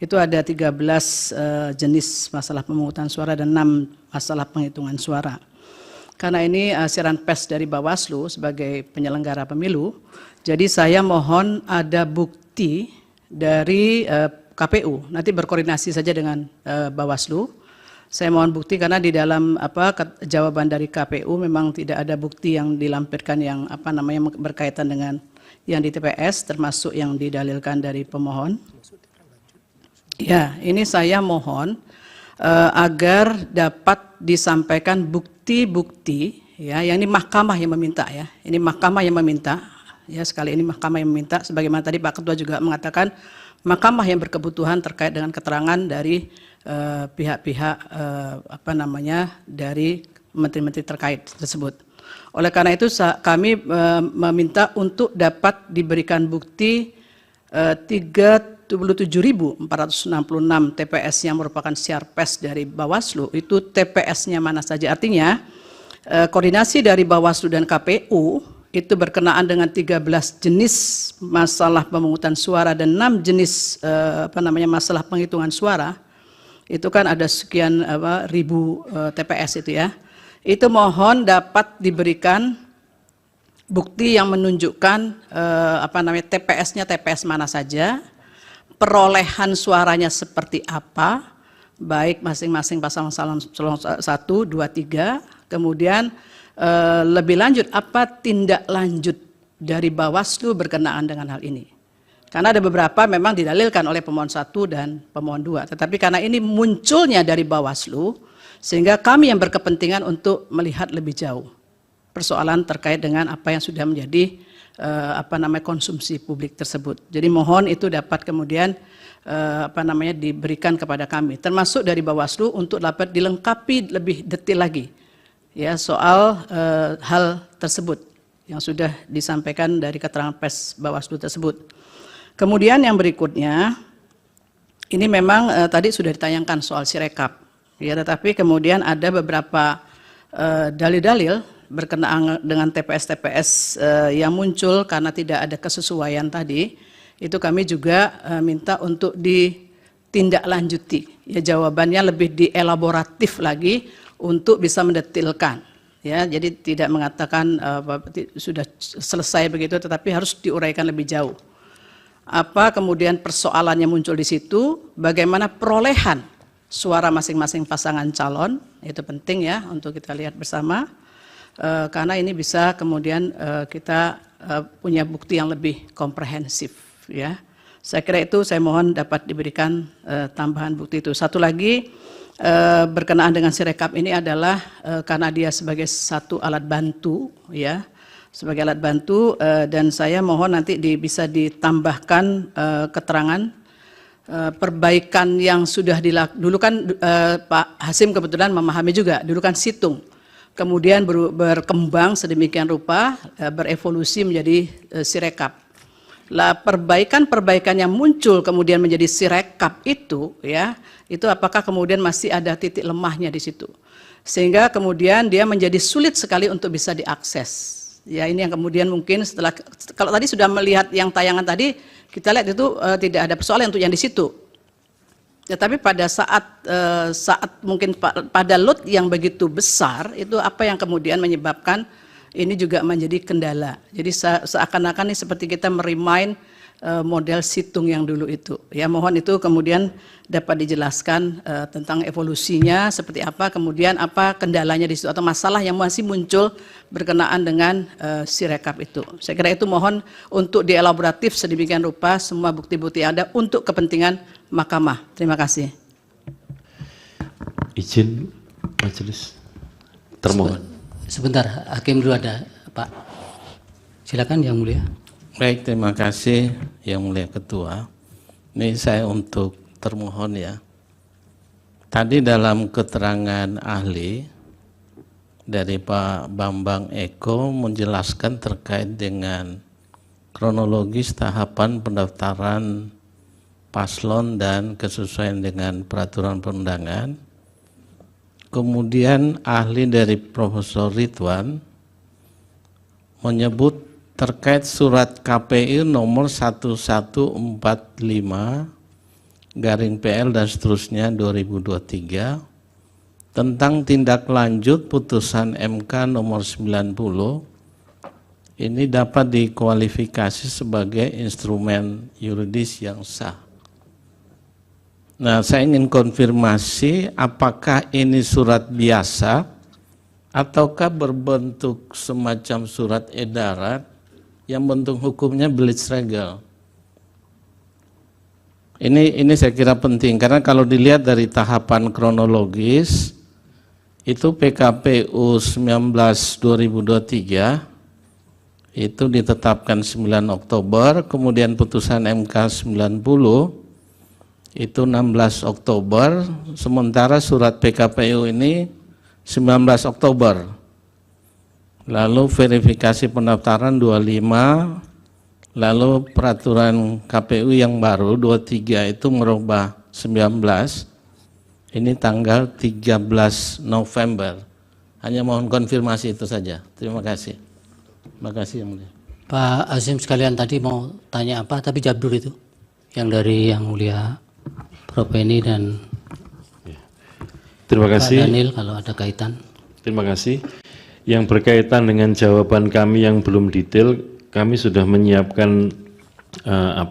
Itu ada 13 jenis masalah pemungutan suara dan 6 masalah penghitungan suara. Karena ini siaran pers dari Bawaslu sebagai penyelenggara pemilu, jadi saya mohon ada bukti dari KPU, nanti berkoordinasi saja dengan Bawaslu. Saya mohon bukti karena di dalam jawaban dari KPU memang tidak ada bukti yang dilampirkan yang berkaitan dengan yang di TPS, termasuk yang didalilkan dari pemohon. Ya, ini saya mohon agar dapat disampaikan bukti-bukti ya, yang ini Mahkamah yang meminta ya. Ini Mahkamah yang meminta ya, sekali ini Mahkamah yang meminta sebagaimana tadi Pak Ketua juga mengatakan Mahkamah yang berkebutuhan terkait dengan keterangan dari pihak-pihak dari menteri-menteri terkait tersebut. Oleh karena itu kami meminta untuk dapat diberikan bukti 37.466 TPS yang merupakan siar pers dari Bawaslu, itu TPS-nya mana saja. Artinya koordinasi dari Bawaslu dan KPU itu berkenaan dengan 13 jenis masalah pemungutan suara dan 6 jenis masalah penghitungan suara. Itu kan ada sekian ribu TPS itu ya. Itu mohon dapat diberikan bukti yang menunjukkan TPS-nya TPS mana saja, perolehan suaranya seperti apa, baik masing-masing pasangan calon 1, 2, 3, kemudian lebih lanjut apa tindak lanjut dari Bawaslu berkenaan dengan hal ini. Karena ada beberapa memang didalilkan oleh pemohon 1 dan pemohon 2. Tetapi karena ini munculnya dari Bawaslu, sehingga kami yang berkepentingan untuk melihat lebih jauh persoalan terkait dengan apa yang sudah menjadi konsumsi publik tersebut. Jadi mohon itu dapat kemudian diberikan kepada kami, termasuk dari Bawaslu untuk dapat dilengkapi lebih detail lagi ya soal hal tersebut yang sudah disampaikan dari keterangan pers Bawaslu tersebut. Kemudian yang berikutnya, ini memang tadi sudah ditayangkan soal Sirekap, ya, tetapi kemudian ada beberapa dalil-dalil berkenaan dengan TPS-TPS yang muncul karena tidak ada kesesuaian tadi. Itu kami juga minta untuk ditindaklanjuti. Ya, jawabannya lebih dielaboratif lagi untuk bisa mendetilkan. Ya, jadi tidak mengatakan sudah selesai begitu, tetapi harus diuraikan lebih jauh. Apa kemudian persoalannya muncul di situ? Bagaimana perolehan suara masing-masing pasangan calon? Itu penting ya untuk kita lihat bersama. Karena ini bisa kemudian kita punya bukti yang lebih komprehensif. Ya, saya kira itu saya mohon dapat diberikan tambahan bukti itu. Satu lagi berkenaan dengan Sirekap ini adalah karena dia sebagai satu alat bantu, ya, sebagai alat bantu, dan saya mohon nanti bisa ditambahkan keterangan perbaikan yang sudah dilakukan. Dulu kan Pak Hasim kebetulan memahami juga, dulu kan situng, kemudian berkembang sedemikian rupa, berevolusi menjadi Sirekap. Lah perbaikan-perbaikan yang muncul kemudian menjadi Sirekap itu, ya, itu apakah kemudian masih ada titik lemahnya di situ, sehingga kemudian dia menjadi sulit sekali untuk bisa diakses. Ya, ini yang kemudian mungkin setelah, kalau tadi sudah melihat yang tayangan tadi, kita lihat itu tidak ada persoalan untuk yang di situ. Ya, tapi pada saat mungkin pada load yang begitu besar, itu apa yang kemudian menyebabkan ini juga menjadi kendala. Jadi seakan-akan ini seperti kita merimain model situng yang dulu itu. Ya, mohon itu kemudian dapat dijelaskan tentang evolusinya seperti apa, kemudian apa kendalanya di situ atau masalah yang masih muncul berkenaan dengan Sirekap itu. Saya kira itu mohon untuk dielaboratif sedemikian rupa semua bukti-bukti yang ada untuk kepentingan mahkamah. Terima kasih. Izin majelis termohon. Sebentar, hakim dulu ada, Pak. Silakan Yang Mulia. Baik, terima kasih Yang Mulia Ketua. Ini saya untuk termohon ya. Tadi dalam keterangan ahli dari Pak Bambang Eko menjelaskan terkait dengan kronologis tahapan pendaftaran paslon dan kesesuaian dengan peraturan perundangan. Kemudian ahli dari Profesor Ridwan menyebut terkait surat KPU nomor 1145/PL dan seterusnya 2023 tentang tindak lanjut putusan MK nomor 90 ini dapat dikualifikasi sebagai instrumen yuridis yang sah. Nah, saya ingin konfirmasi apakah ini surat biasa ataukah berbentuk semacam surat edaran yang bentuk hukumnya Blitzregel. Ini saya kira penting karena kalau dilihat dari tahapan kronologis itu PKPU 19/2023 itu ditetapkan 9 Oktober, kemudian putusan MK 90 itu 16 Oktober, sementara surat PKPU ini 19 Oktober. Lalu verifikasi pendaftaran 25, lalu peraturan KPU yang baru 23 itu merubah 19, ini tanggal 13 November. Hanya mohon konfirmasi itu saja. Terima kasih. Terima kasih Yang Mulia. Pak Azim sekalian tadi mau tanya apa, tapi jawab dulu itu. Yang dari Yang Mulia Prof. Beni dan terima kasih. Pak Daniel kalau ada kaitan. Terima kasih. Yang berkaitan dengan jawaban kami yang belum detail, kami sudah menyiapkan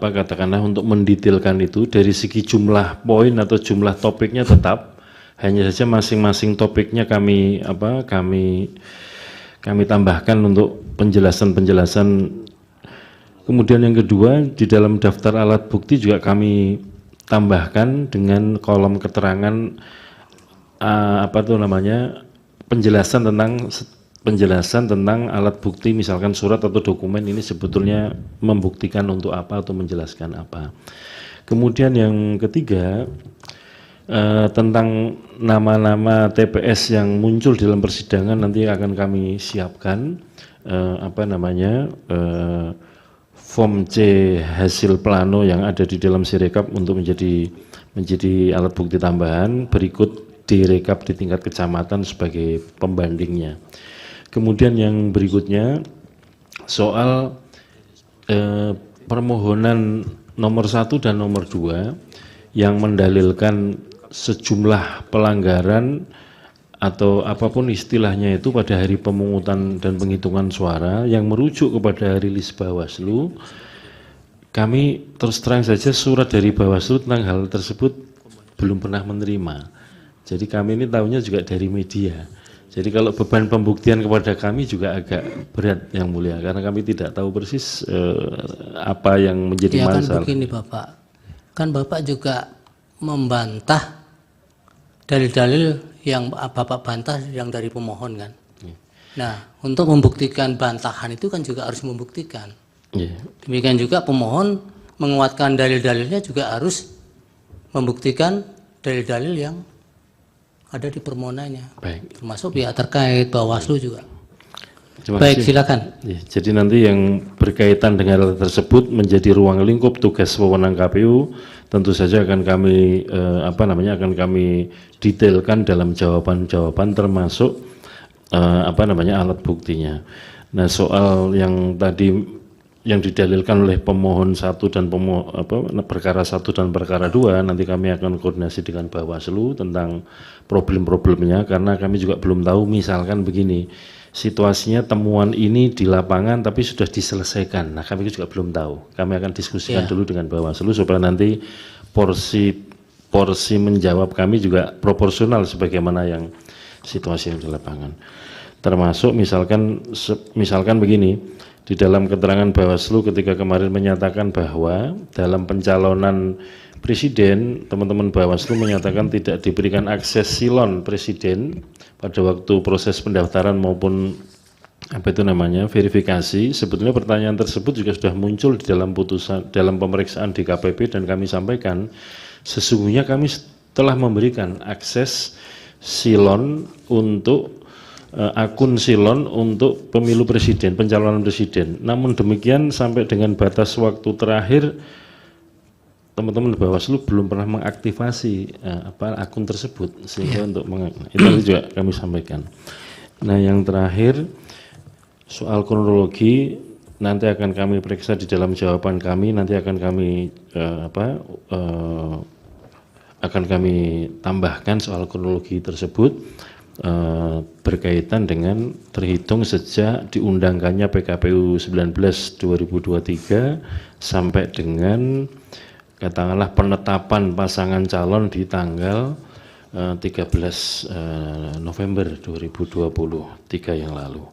katakanlah untuk mendetailkan itu dari segi jumlah poin atau jumlah topiknya tetap, hanya saja masing-masing topiknya kami tambahkan untuk penjelasan-penjelasan Kemudian yang kedua, di dalam daftar alat bukti juga kami tambahkan dengan kolom keterangan penjelasan tentang alat bukti, misalkan surat atau dokumen ini sebetulnya membuktikan untuk apa atau menjelaskan apa. Kemudian yang ketiga, tentang nama-nama TPS yang muncul dalam persidangan nanti akan kami siapkan form C hasil plano yang ada di dalam Sirekap untuk menjadi alat bukti tambahan, berikut direkap di tingkat kecamatan sebagai pembandingnya. Kemudian yang berikutnya soal permohonan nomor 1 dan nomor 2 yang mendalilkan sejumlah pelanggaran atau apapun istilahnya itu pada hari pemungutan dan penghitungan suara yang merujuk kepada rilis Bawaslu. Kami terus terang saja surat dari Bawaslu tentang hal tersebut belum pernah menerima. Jadi kami ini tahunya juga dari media. Jadi kalau beban pembuktian kepada kami juga agak berat yang mulia, karena kami tidak tahu persis apa yang menjadi masalah. Kan begini Bapak, kan Bapak juga membantah dalil-dalil yang Bapak bantah yang dari pemohon kan. Nah, untuk membuktikan bantahan itu kan juga harus membuktikan. Demikian juga pemohon menguatkan dalil-dalilnya juga harus membuktikan dalil-dalil yang ada di permohonannya. Baik. Termasuk pihak terkait, Bawaslu juga. Baik, silakan. Jadi nanti yang berkaitan dengan hal tersebut menjadi ruang lingkup tugas wewenang KPU, tentu saja akan kami akan kami detailkan dalam jawaban-jawaban termasuk alat buktinya. Nah, soal yang tadi yang didalilkan oleh pemohon 1 dan perkara 1 dan perkara 2, nanti kami akan koordinasi dengan Bawaslu tentang problem-problemnya, karena kami juga belum tahu, misalkan begini, situasinya temuan ini di lapangan tapi sudah diselesaikan. Nah, kami juga belum tahu. Kami akan diskusikan dulu dengan Bawaslu supaya nanti porsi menjawab kami juga proporsional sebagaimana yang situasi yang di lapangan. Termasuk misalkan begini, di dalam keterangan Bawaslu ketika kemarin menyatakan bahwa dalam pencalonan presiden, teman-teman Bawaslu menyatakan tidak diberikan akses silon presiden pada waktu proses pendaftaran maupun verifikasi. Sebetulnya pertanyaan tersebut juga sudah muncul di dalam dalam pemeriksaan DKPP, dan kami sampaikan sesungguhnya kami telah memberikan akses silon untuk akun silon untuk pemilu presiden, pencalonan presiden. Namun demikian sampai dengan batas waktu terakhir teman-teman Bawaslu belum pernah mengaktifasi akun tersebut, sehingga untuk itu juga kami sampaikan. Nah, yang terakhir soal kronologi nanti akan kami periksa di dalam jawaban kami, nanti akan kami tambahkan soal kronologi tersebut berkaitan dengan terhitung sejak diundangkannya PKPU 19/2023 sampai dengan katakanlah penetapan pasangan calon di tanggal 13 November 2023 yang lalu.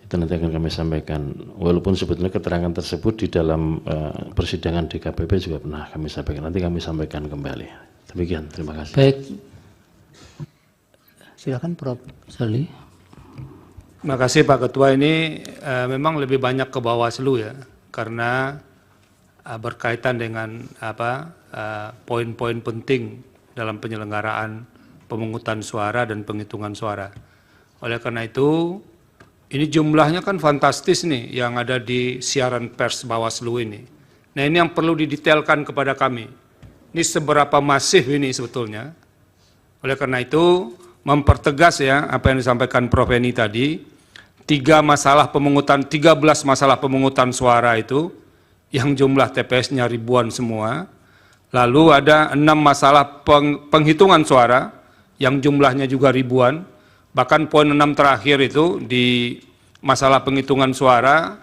Itu nanti akan kami sampaikan, walaupun sebetulnya keterangan tersebut di dalam persidangan DKPP juga pernah kami sampaikan, nanti kami sampaikan kembali. Demikian, terima kasih. Baik. Silakan Prof. Sali. Terima kasih Pak Ketua. Ini memang lebih banyak ke Bawaslu ya, karena berkaitan dengan poin-poin penting dalam penyelenggaraan pemungutan suara dan penghitungan suara. Oleh karena itu, ini jumlahnya kan fantastis nih yang ada di siaran pers Bawaslu ini. Nah, ini yang perlu didetailkan kepada kami. Ini seberapa masif ini sebetulnya. Oleh karena itu, mempertegas ya apa yang disampaikan Prof. Eni tadi, 13 masalah pemungutan suara itu yang jumlah TPS-nya ribuan semua. Lalu ada 6 masalah penghitungan suara yang jumlahnya juga ribuan. Bahkan poin 6 terakhir itu di masalah penghitungan suara,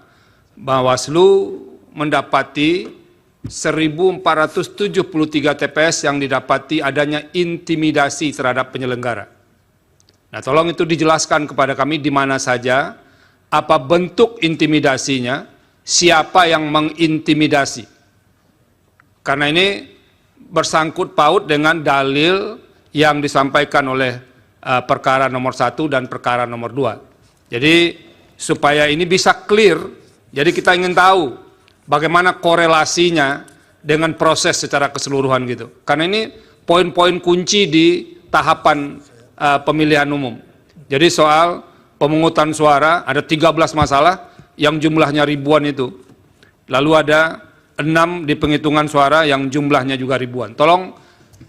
Bawaslu mendapati 1.473 TPS yang didapati adanya intimidasi terhadap penyelenggara. Nah, tolong itu dijelaskan kepada kami di mana saja, apa bentuk intimidasinya, siapa yang mengintimidasi. Karena ini bersangkut paut dengan dalil yang disampaikan oleh perkara nomor 1 dan perkara nomor 2. Jadi supaya ini bisa clear, jadi kita ingin tahu bagaimana korelasinya dengan proses secara keseluruhan gitu. Karena ini poin-poin kunci di tahapan pemilihan umum. Jadi soal pemungutan suara ada 13 masalah yang jumlahnya ribuan itu. Lalu ada 6 di penghitungan suara yang jumlahnya juga ribuan. Tolong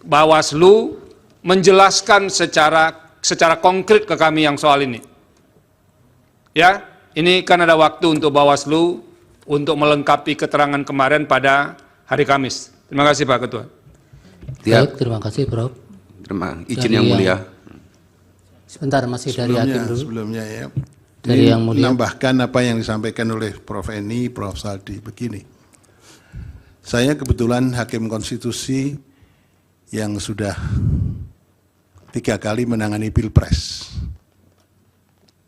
Bawaslu menjelaskan secara konkret ke kami yang soal ini. Ya, ini kan ada waktu untuk Bawaslu untuk melengkapi keterangan kemarin pada hari Kamis. Terima kasih Pak Ketua. Baik, terima kasih Prof. Izin yang mulia. Sebentar, masih dari Hakim dulu. Sebelumnya ya. Dari yang mulia. Menambahkan apa yang disampaikan oleh Prof. Eni, Prof. Saldi. Begini, saya kebetulan Hakim Konstitusi yang sudah 3 kali menangani Pilpres.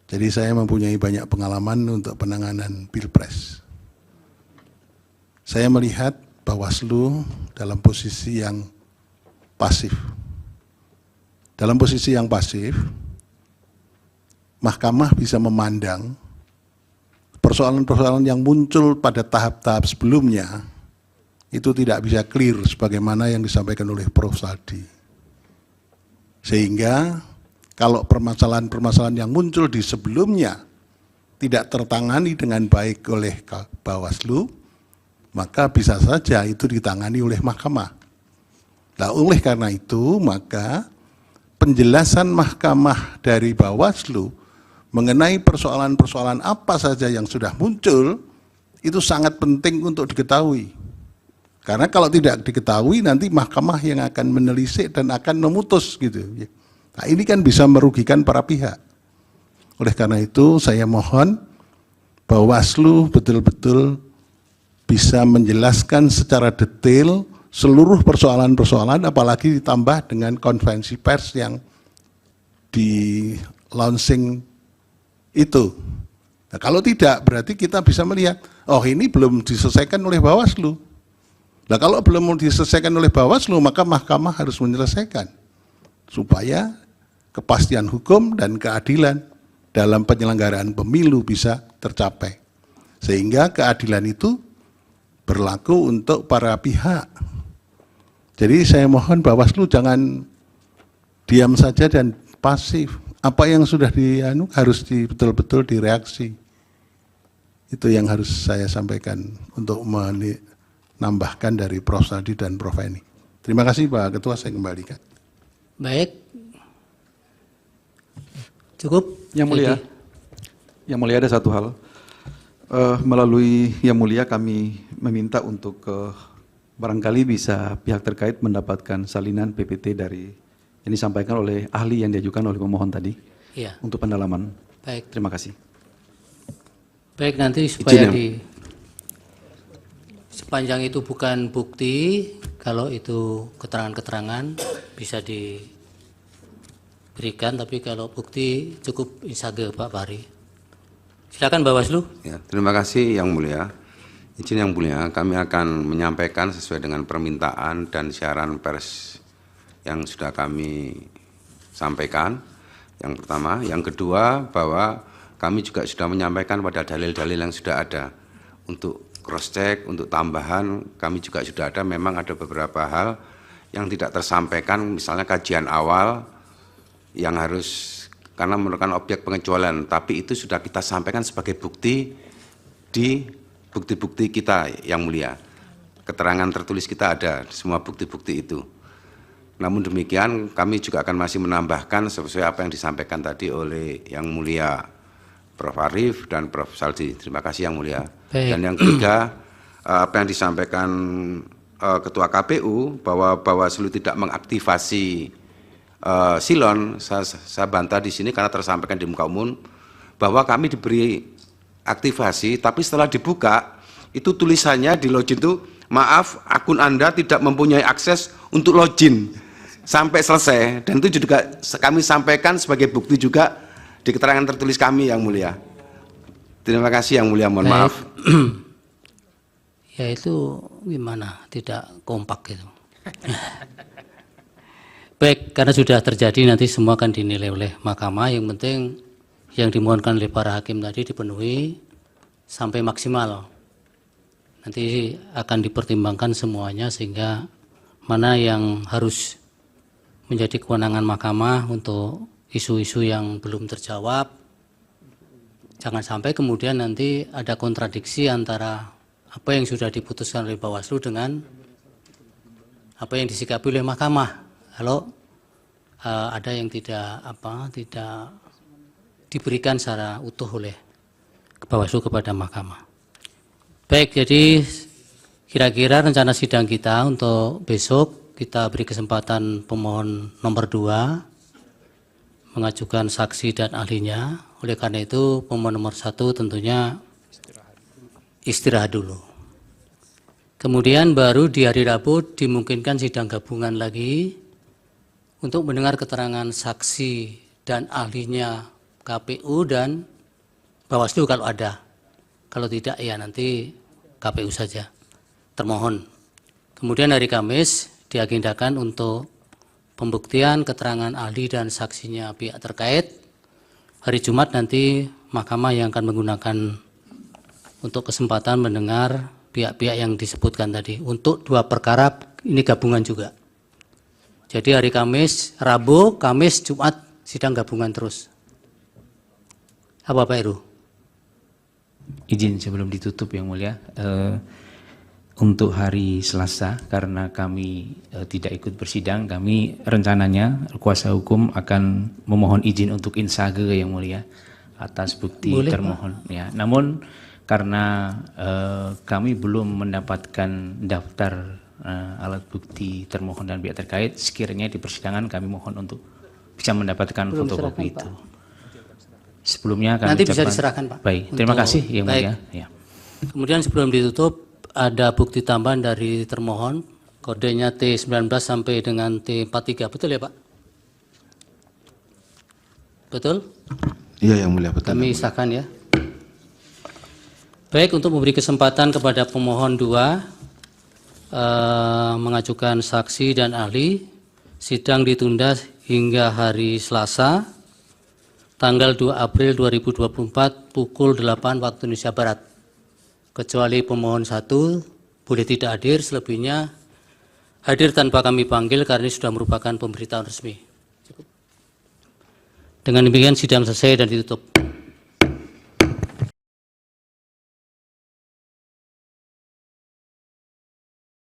Jadi saya mempunyai banyak pengalaman untuk penanganan Pilpres. Saya melihat Bawaslu dalam posisi yang pasif. Dalam posisi yang pasif, Mahkamah bisa memandang persoalan-persoalan yang muncul pada tahap-tahap sebelumnya itu tidak bisa clear sebagaimana yang disampaikan oleh Prof. Saldi. Sehingga kalau permasalahan-permasalahan yang muncul di sebelumnya tidak tertangani dengan baik oleh Bawaslu, maka bisa saja itu ditangani oleh Mahkamah. Nah, oleh karena itu, maka penjelasan Mahkamah dari Bawaslu mengenai persoalan-persoalan apa saja yang sudah muncul, itu sangat penting untuk diketahui. Karena kalau tidak diketahui, nanti Mahkamah yang akan menelisik dan akan memutus gitu. Nah, ini kan bisa merugikan para pihak. Oleh karena itu, saya mohon Bawaslu betul-betul bisa menjelaskan secara detail seluruh persoalan-persoalan, apalagi ditambah dengan konferensi pers yang di launching itu. Nah, kalau tidak, berarti kita bisa melihat, oh ini belum diselesaikan oleh Bawaslu. Nah, kalau belum diselesaikan oleh Bawaslu, maka Mahkamah harus menyelesaikan supaya kepastian hukum dan keadilan dalam penyelenggaraan pemilu bisa tercapai. Sehingga keadilan itu berlaku untuk para pihak. Jadi saya mohon Bawaslu jangan diam saja dan pasif. Apa yang sudah harus betul-betul direaksi. Itu yang harus saya sampaikan untuk menambahkan dari Prof. Saldi dan Prof. Eni. Terima kasih Pak Ketua, saya kembalikan. Baik. Cukup? Yang mulia. Yang mulia ada satu hal. Melalui Yang Mulia kami meminta untuk barangkali bisa pihak terkait mendapatkan salinan PPT dari yang disampaikan oleh ahli yang diajukan oleh pemohon tadi ya, untuk pendalaman. Baik. Terima kasih. Baik, nanti supaya sepanjang itu bukan bukti, kalau itu keterangan-keterangan bisa diberikan, tapi kalau bukti cukup insage Pak Fahri. Silakan Bawaslu. Ya, terima kasih Yang Mulia. Izin Yang Mulia, kami akan menyampaikan sesuai dengan permintaan dan siaran pers yang sudah kami sampaikan. Yang pertama, yang kedua bahwa kami juga sudah menyampaikan pada dalil-dalil yang sudah ada. Untuk cross check, untuk tambahan kami juga sudah ada. Memang ada beberapa hal yang tidak tersampaikan, misalnya kajian awal yang harus karena merupakan objek pengecualian, tapi itu sudah kita sampaikan sebagai bukti di bukti-bukti kita Yang Mulia. Keterangan tertulis kita ada, semua bukti-bukti itu. Namun demikian kami juga akan masih menambahkan sesuai apa yang disampaikan tadi oleh Yang Mulia Prof. Arief dan Prof. Saldi. Terima kasih Yang Mulia. Baik. Dan yang ketiga, apa yang disampaikan Ketua KPU bahwa Bawaslu tidak mengaktifasi silon, saya bantah di sini karena tersampaikan di muka umum bahwa kami diberi aktivasi, tapi setelah dibuka itu tulisannya di login itu, maaf akun Anda tidak mempunyai akses untuk login sampai selesai, dan itu juga kami sampaikan sebagai bukti juga di keterangan tertulis kami Yang Mulia. Terima kasih Yang Mulia, mohon maaf. ya itu gimana, tidak kompak gitu. Baik, karena sudah terjadi nanti semua akan dinilai oleh mahkamah. Yang penting yang dimohonkan oleh para hakim tadi dipenuhi sampai maksimal. Nanti akan dipertimbangkan semuanya sehingga mana yang harus menjadi kewenangan mahkamah untuk isu-isu yang belum terjawab. Jangan sampai kemudian nanti ada kontradiksi antara apa yang sudah diputuskan oleh Bawaslu dengan apa yang disikapi oleh mahkamah. Kalau ada yang tidak diberikan secara utuh oleh Bawaslu kepada mahkamah. Baik, jadi kira-kira rencana sidang kita untuk besok kita beri kesempatan pemohon nomor 2 mengajukan saksi dan ahlinya. Oleh karena itu pemohon nomor 1 tentunya istirahat dulu. Kemudian baru di hari Rabu dimungkinkan sidang gabungan lagi untuk mendengar keterangan saksi dan ahlinya KPU dan Bawaslu kalau ada. Kalau tidak ya nanti KPU saja. Termohon. Kemudian hari Kamis diagendakan untuk pembuktian keterangan ahli dan saksinya pihak terkait. Hari Jumat nanti mahkamah yang akan menggunakan untuk kesempatan mendengar pihak-pihak yang disebutkan tadi. Untuk 2 perkara ini gabungan juga. Jadi hari Kamis, Rabu, Kamis, Jumat sidang gabungan terus. Apa Pak Heru? Izin sebelum ditutup Yang Mulia, untuk hari Selasa karena kami tidak ikut bersidang, kami rencananya kuasa hukum akan memohon izin untuk insage Yang Mulia atas bukti Boleh, termohon. Ya, namun karena kami belum mendapatkan daftar alat bukti termohon dan pihak terkait, sekiranya di persidangan kami mohon untuk bisa mendapatkan fotokopi itu. Sebelumnya kami nanti bisa diserahkan Pak. Baik, terima kasih Yang Mulia. Ya. Kemudian sebelum ditutup ada bukti tambahan dari termohon, kodenya T19 sampai dengan T43, betul ya Pak? Betul? Iya Yang Mulia, betul. Kami sahkan ya. Baik, untuk memberi kesempatan kepada pemohon 2 mengajukan saksi dan ahli, sidang ditunda hingga hari Selasa, tanggal 2 April 2024 pukul 8 waktu Indonesia Barat. Kecuali pemohon 1 boleh tidak hadir, selebihnya hadir tanpa kami panggil karena ini sudah merupakan pemberitahuan resmi. Dengan demikian sidang selesai dan ditutup.